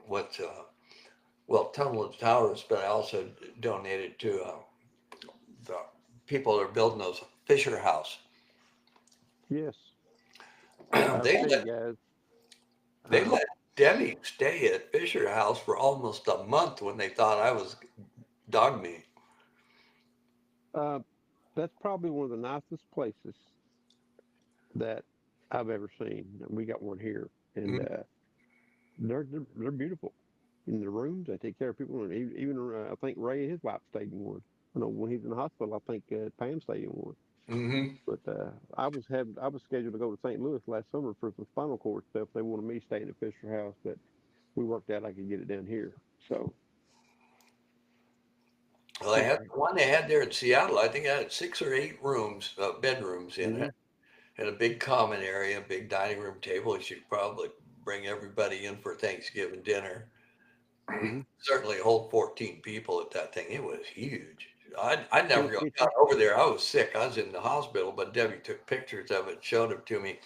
Speaker 2: what, well, Tunnel of Towers, but I also donated to the people that are building those Fisher House.
Speaker 1: Yes. I'll
Speaker 2: they
Speaker 1: tell you
Speaker 2: let
Speaker 1: guys.
Speaker 2: they
Speaker 1: Uh,
Speaker 2: let Debbie stay at Fisher House for almost a month when they thought I was dog meat.
Speaker 1: uh, that's probably one of the nicest places that I've ever seen. And we got one here, and
Speaker 2: Mm,
Speaker 1: they're beautiful. In the rooms, they take care of people, and even I think Ray and his wife stayed in one. You know, when he's in the hospital, I think Pam stayed in one.
Speaker 2: mm-hmm.
Speaker 1: But I was scheduled to go to St. Louis last summer for some spinal cord stuff. They wanted me staying at Fisher House, but we worked out I could get it down here. So
Speaker 2: Well, they had
Speaker 1: anyway,
Speaker 2: the one they had there in Seattle. I think it had 6 or 8 rooms, bedrooms in
Speaker 1: hmm
Speaker 2: it, and a big common area, big dining room table. You should probably bring everybody in for Thanksgiving dinner.
Speaker 1: hmm
Speaker 2: Certainly hold 14 people at that thing. It was huge. I never
Speaker 1: it's
Speaker 2: got over there. I was sick. I was in the hospital, but Debbie took pictures of it, showed them to me.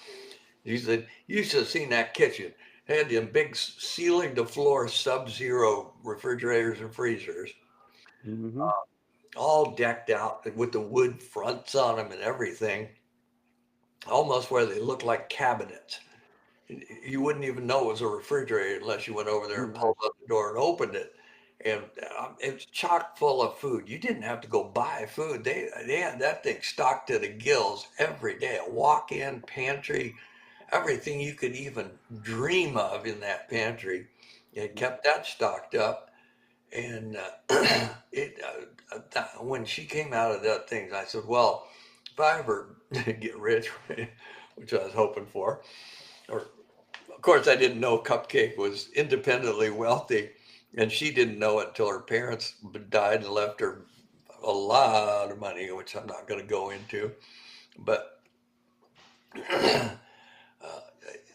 Speaker 2: She said, you should have seen that kitchen. It had them big ceiling to floor sub-zero refrigerators and freezers,
Speaker 1: hmm
Speaker 2: all decked out with the wood fronts on them and everything, almost where they look like cabinets. You wouldn't even know it was a refrigerator unless you went over there and
Speaker 1: right.
Speaker 2: pulled up the door and opened it. And it's chock full of food. You didn't have to go buy food. They had that thing stocked to the gills every day. A walk-in pantry, everything you could even dream of in that pantry. It kept that stocked up. And when she came out of that thing, I said, well, if I ever get rich, which I was hoping for, or of course, I didn't know Cupcake was independently wealthy, and she didn't know it until her parents died and left her a lot of money, which I'm not going to go into. But uh,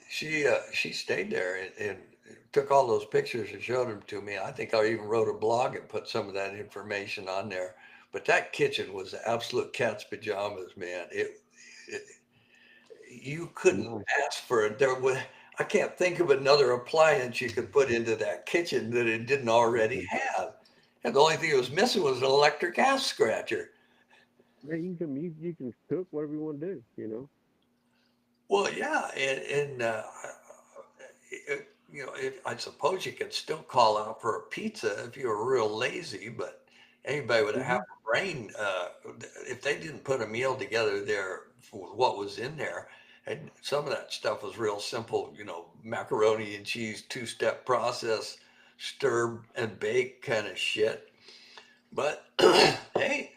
Speaker 2: she stayed there and took all those pictures and showed them to me. I think I even wrote a blog and put some of that information on there. But that kitchen was the absolute cat's pajamas, man. It you couldn't
Speaker 1: Nice.
Speaker 2: ask for it. I can't think of another appliance you could put into that kitchen that it didn't already
Speaker 1: Mhm.
Speaker 2: have. And the only thing it was missing was an electric ass scratcher.
Speaker 1: Yeah, you can cook whatever you want to do. You know.
Speaker 2: Well, yeah, and I suppose you could still call out for a pizza if you were real lazy, but anybody with a half
Speaker 1: hmm
Speaker 2: a brain, if they didn't put a meal together there for what was in there, and some of that stuff was real simple, macaroni and cheese, two-step process, stir and bake kind of shit. But hey,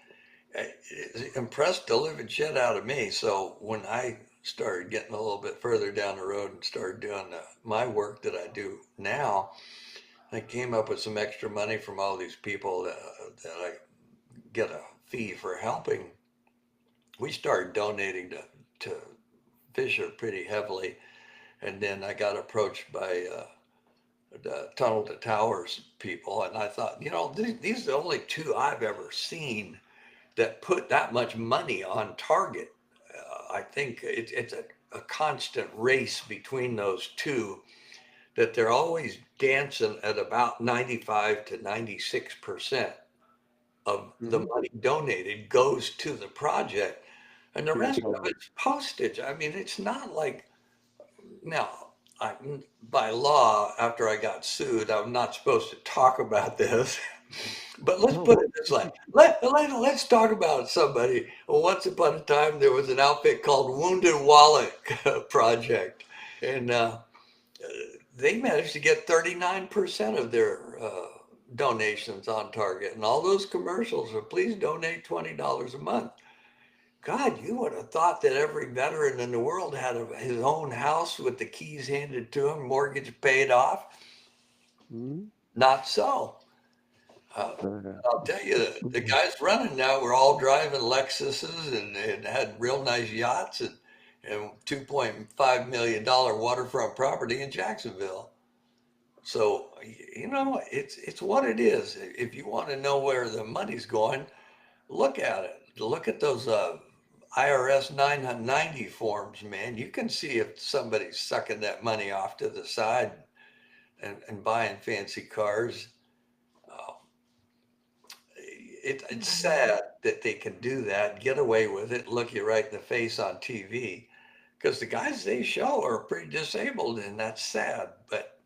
Speaker 2: it impressed the living shit out of me. So when I started getting a little bit further down the road and started doing my work that I do now, I came up with some extra money from all these people that I get a fee for helping. We started donating to Fisher pretty heavily. And then I got approached by the Tunnel to Towers people. And I thought, these are the only two I've ever seen that put that much money on target. I think it's a constant race between those two, that they're always dancing at about 95 to 96% of the
Speaker 1: hmm
Speaker 2: money donated goes to the project, and the
Speaker 1: To the
Speaker 2: rest of
Speaker 1: cause.
Speaker 2: it's postage. I mean, it's not like now. I, by law, after I got sued, I'm not supposed to talk about this. But let's put
Speaker 1: Oh,
Speaker 2: it this way. Let's talk about somebody. Once upon a time, there was an outfit called Wounded Wallach Project. And they managed to get 39% of their donations on target. And all those commercials are please donate $20 a month. God, you would have thought that every veteran in the world had his own house with the keys handed to him, mortgage paid off.
Speaker 1: mm,
Speaker 2: Not so. Uh,
Speaker 1: uh,
Speaker 2: I'll tell you, the guys running now were all driving Lexuses and had real nice yachts and $2.5 million waterfront property in Jacksonville. So, it's what it is. If you want to know where the money's going, look at it. Look at those IRS 990 forms, man. You can see if somebody's sucking that money off to the side and buying fancy cars. Uh, it's sad that they can do that, get away with it, look you right in the face on TV. Because the guys they show are pretty disabled, and that's sad. But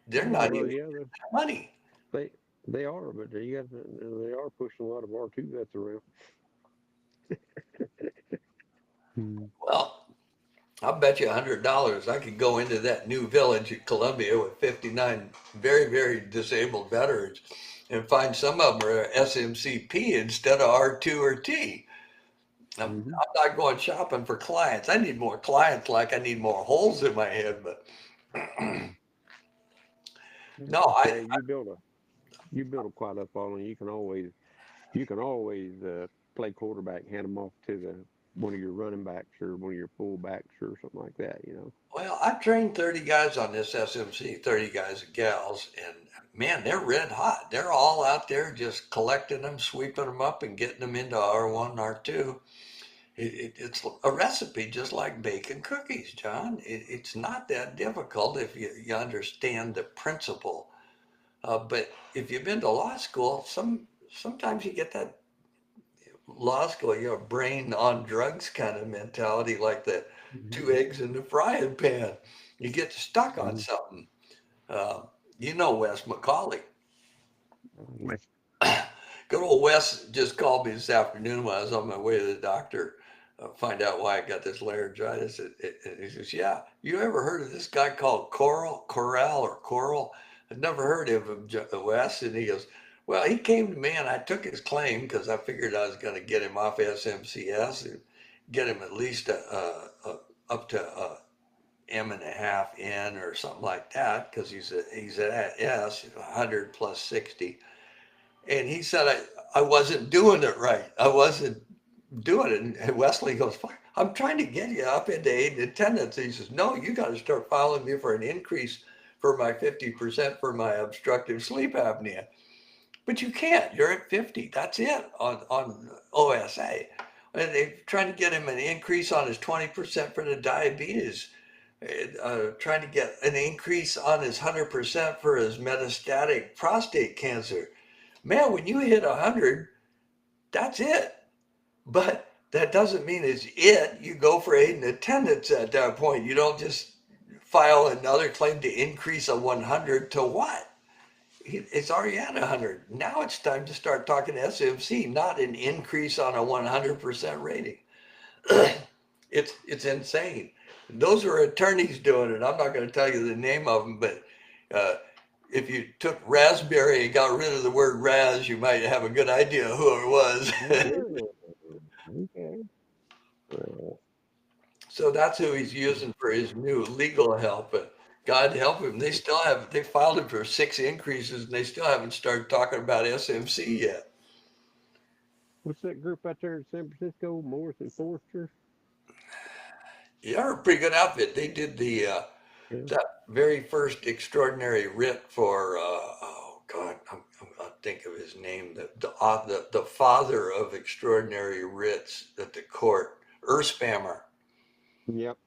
Speaker 2: they're not
Speaker 1: well,
Speaker 2: even
Speaker 1: yeah,
Speaker 2: getting that money.
Speaker 1: they they are, but they are pushing a lot of R2 vets around. Mm.
Speaker 2: Well, I'll bet you $100 I could go into that new village at Columbia with 59 very, very disabled veterans and find some of them are SMCP instead of R2 or T.
Speaker 1: Hmm.
Speaker 2: I'm not going shopping for clients. I need more clients like I need more holes in my head. But no,
Speaker 1: Yeah, you build a quite up following. You can always play quarterback, hand them off to the one of your running backs or one of your fullbacks or something like that. You know.
Speaker 2: well, I've trained 30 guys on this SMC, 30 guys and gals, and man, they're red hot. They're all out there just collecting them, sweeping them up, and getting them into R1, R2. It's a recipe just like baking cookies, John. It's not that difficult if you understand the principle. But if you've been to law school, sometimes you get that law school, brain on drugs kind of mentality, like the
Speaker 1: Hmm.
Speaker 2: two eggs in the frying pan. You get stuck on
Speaker 1: Hmm.
Speaker 2: something. Uh, Wes McCauley. Good old Wes just called me this afternoon when I was on my way to the doctor. Find out why I got this laryngitis. And he says, "Yeah, you ever heard of this guy called Corral or Coral? I'd never heard of him, Wes." And he goes, "Well, he came to me and I took his claim because I figured I was going to get him off SMCS and get him at least up to M and a half N or something like that because he's at S 100 plus 60." And he said, I wasn't doing it right. I wasn't doing it. And Wesley goes, "Fuck, I'm trying to get you up into aid and attendance." And he says, "No, you got to start filing me for an increase for my 50% for my obstructive sleep apnea." But you can't. You're at 50. That's it on OSA. And they're trying to get him an increase on his 20% for the diabetes, trying to get an increase on his 100% for his metastatic prostate cancer. Man, when you hit 100, that's it. But that doesn't mean it's it. You go for aid and attendance at that point. You don't just file another claim to increase a 100 to what? It's already at 100. Now it's time to start talking SMC, not an increase on a 100% rating. It's insane. Those are attorneys doing it. I'm not going to tell you the name of them, but uh, if you took raspberry and got rid of the word raz, you might have a good idea who it was.
Speaker 1: Oh, okay. Well,
Speaker 2: So that's who he's using for his new legal help. But God help him, they filed him for 6 increases and they still haven't started talking about SMC yet.
Speaker 1: what's that group out there in San Francisco? Morris and Forrester.
Speaker 2: Yeah, a pretty good outfit. They did the
Speaker 1: Yeah.
Speaker 2: that very first extraordinary writ for oh God, I'll think of his name, the father of extraordinary writs at the court, Erspammer.
Speaker 1: Yep.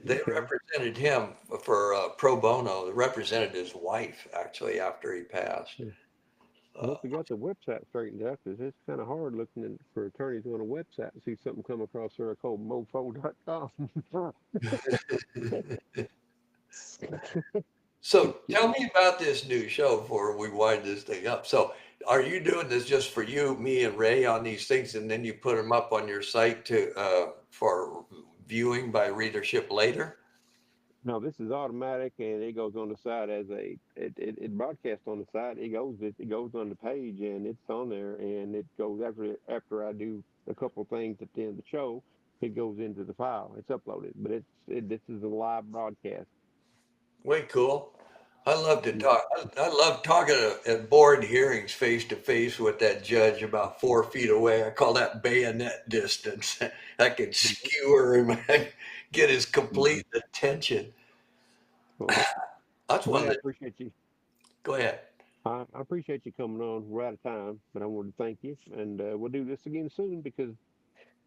Speaker 2: They
Speaker 1: Okay.
Speaker 2: represented him for pro bono. They represented his wife actually after he passed.
Speaker 1: I hope we got the website straightened out because it's kind of hard looking for attorneys on a website and see something come across there called mofo.com.
Speaker 2: So tell me about this new show before we wind this thing up. So are you doing this just for you, me, and Ray on these things, and then you put them up on your site to for viewing by readership later?
Speaker 1: No, this is automatic and it goes on the side as it broadcasts on the side. It goes on the page and it's on there and it goes after I do a couple things at the end of the show. It goes into the file. It's uploaded, but this is a live broadcast.
Speaker 2: Way cool. I love to
Speaker 1: Mhm.
Speaker 2: talk. I love talking at board hearings face to face with that judge about 4 feet away. I call that bayonet distance. I can skewer him and get his
Speaker 1: Mhm.
Speaker 2: complete attention.
Speaker 1: Well,
Speaker 2: That's
Speaker 1: buddy,
Speaker 2: one
Speaker 1: I
Speaker 2: that,
Speaker 1: appreciate you.
Speaker 2: go ahead.
Speaker 1: I appreciate you coming on. We're out of time, but I want to thank you, and we'll do this again soon because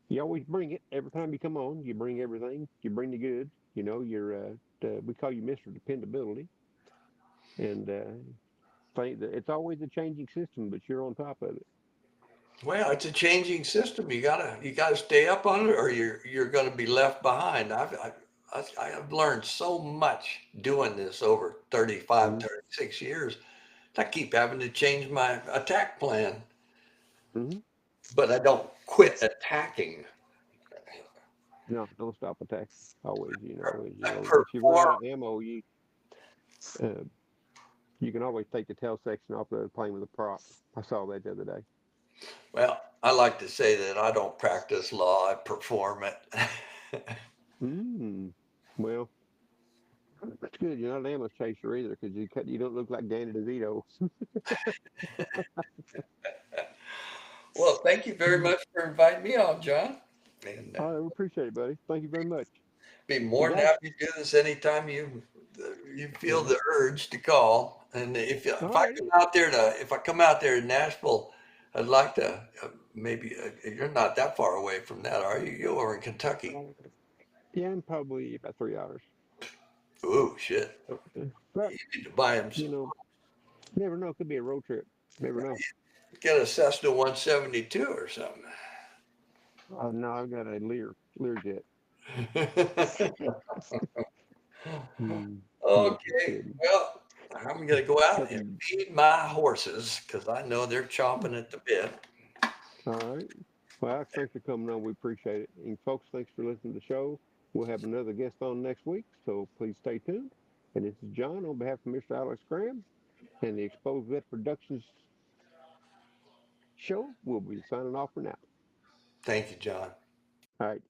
Speaker 1: you always bring it every time you come on. You bring everything. You bring the good. You know, we call you Mister Dependability, and think that it's always a changing system, but you're on top of it.
Speaker 2: Well, it's a changing system. You gotta stay up on it, or you're gonna be left behind. I've learned so much doing this over 35,
Speaker 1: Mm-hmm.
Speaker 2: 36 years. I keep having to change my attack plan,
Speaker 1: Mm-hmm.
Speaker 2: but I don't quit attacking.
Speaker 1: No, don't stop attacking. Always,
Speaker 2: I
Speaker 1: if you run out
Speaker 2: perform.
Speaker 1: of ammo, uh, you can always take the tail section off the plane with a prop. I saw that the other day.
Speaker 2: Well, I like to say that I don't practice law, I perform it.
Speaker 1: Mm. Well, that's good. You're not an ammo chaser either, because you don't look like Danny DeVito.
Speaker 2: Well, thank you very much for inviting me on, John. And
Speaker 1: I appreciate it, buddy. Thank you very much.
Speaker 2: be
Speaker 1: You
Speaker 2: more than
Speaker 1: got it.
Speaker 2: happy to do this anytime you feel
Speaker 1: Well,
Speaker 2: the urge to call. And
Speaker 1: all
Speaker 2: if I
Speaker 1: righty.
Speaker 2: come out there if I come out there to Nashville, I'd like to maybe you're not that far away from that, are you? You're over in Kentucky.
Speaker 1: Yeah, I'm probably about 3 hours.
Speaker 2: Ooh, shit!
Speaker 1: But
Speaker 2: You need to buy him.
Speaker 1: you know, never know. It could be a road trip. Never know.
Speaker 2: Get a Cessna 172 or something.
Speaker 1: No, I've got a Learjet. Mm, no, just
Speaker 2: Okay,
Speaker 1: kidding.
Speaker 2: well, I'm gonna go out and
Speaker 1: Nothing.
Speaker 2: feed my horses because I know they're chomping at the bit.
Speaker 1: All right. Well, Alex, thanks for coming on. We appreciate it. And folks, thanks for listening to the show. We'll have another guest on next week, so please stay tuned. And this is John on behalf of Mr. Alex Graham and the Exposed Vet Productions show. We'll be signing off for now.
Speaker 2: Thank you, John.
Speaker 1: All right.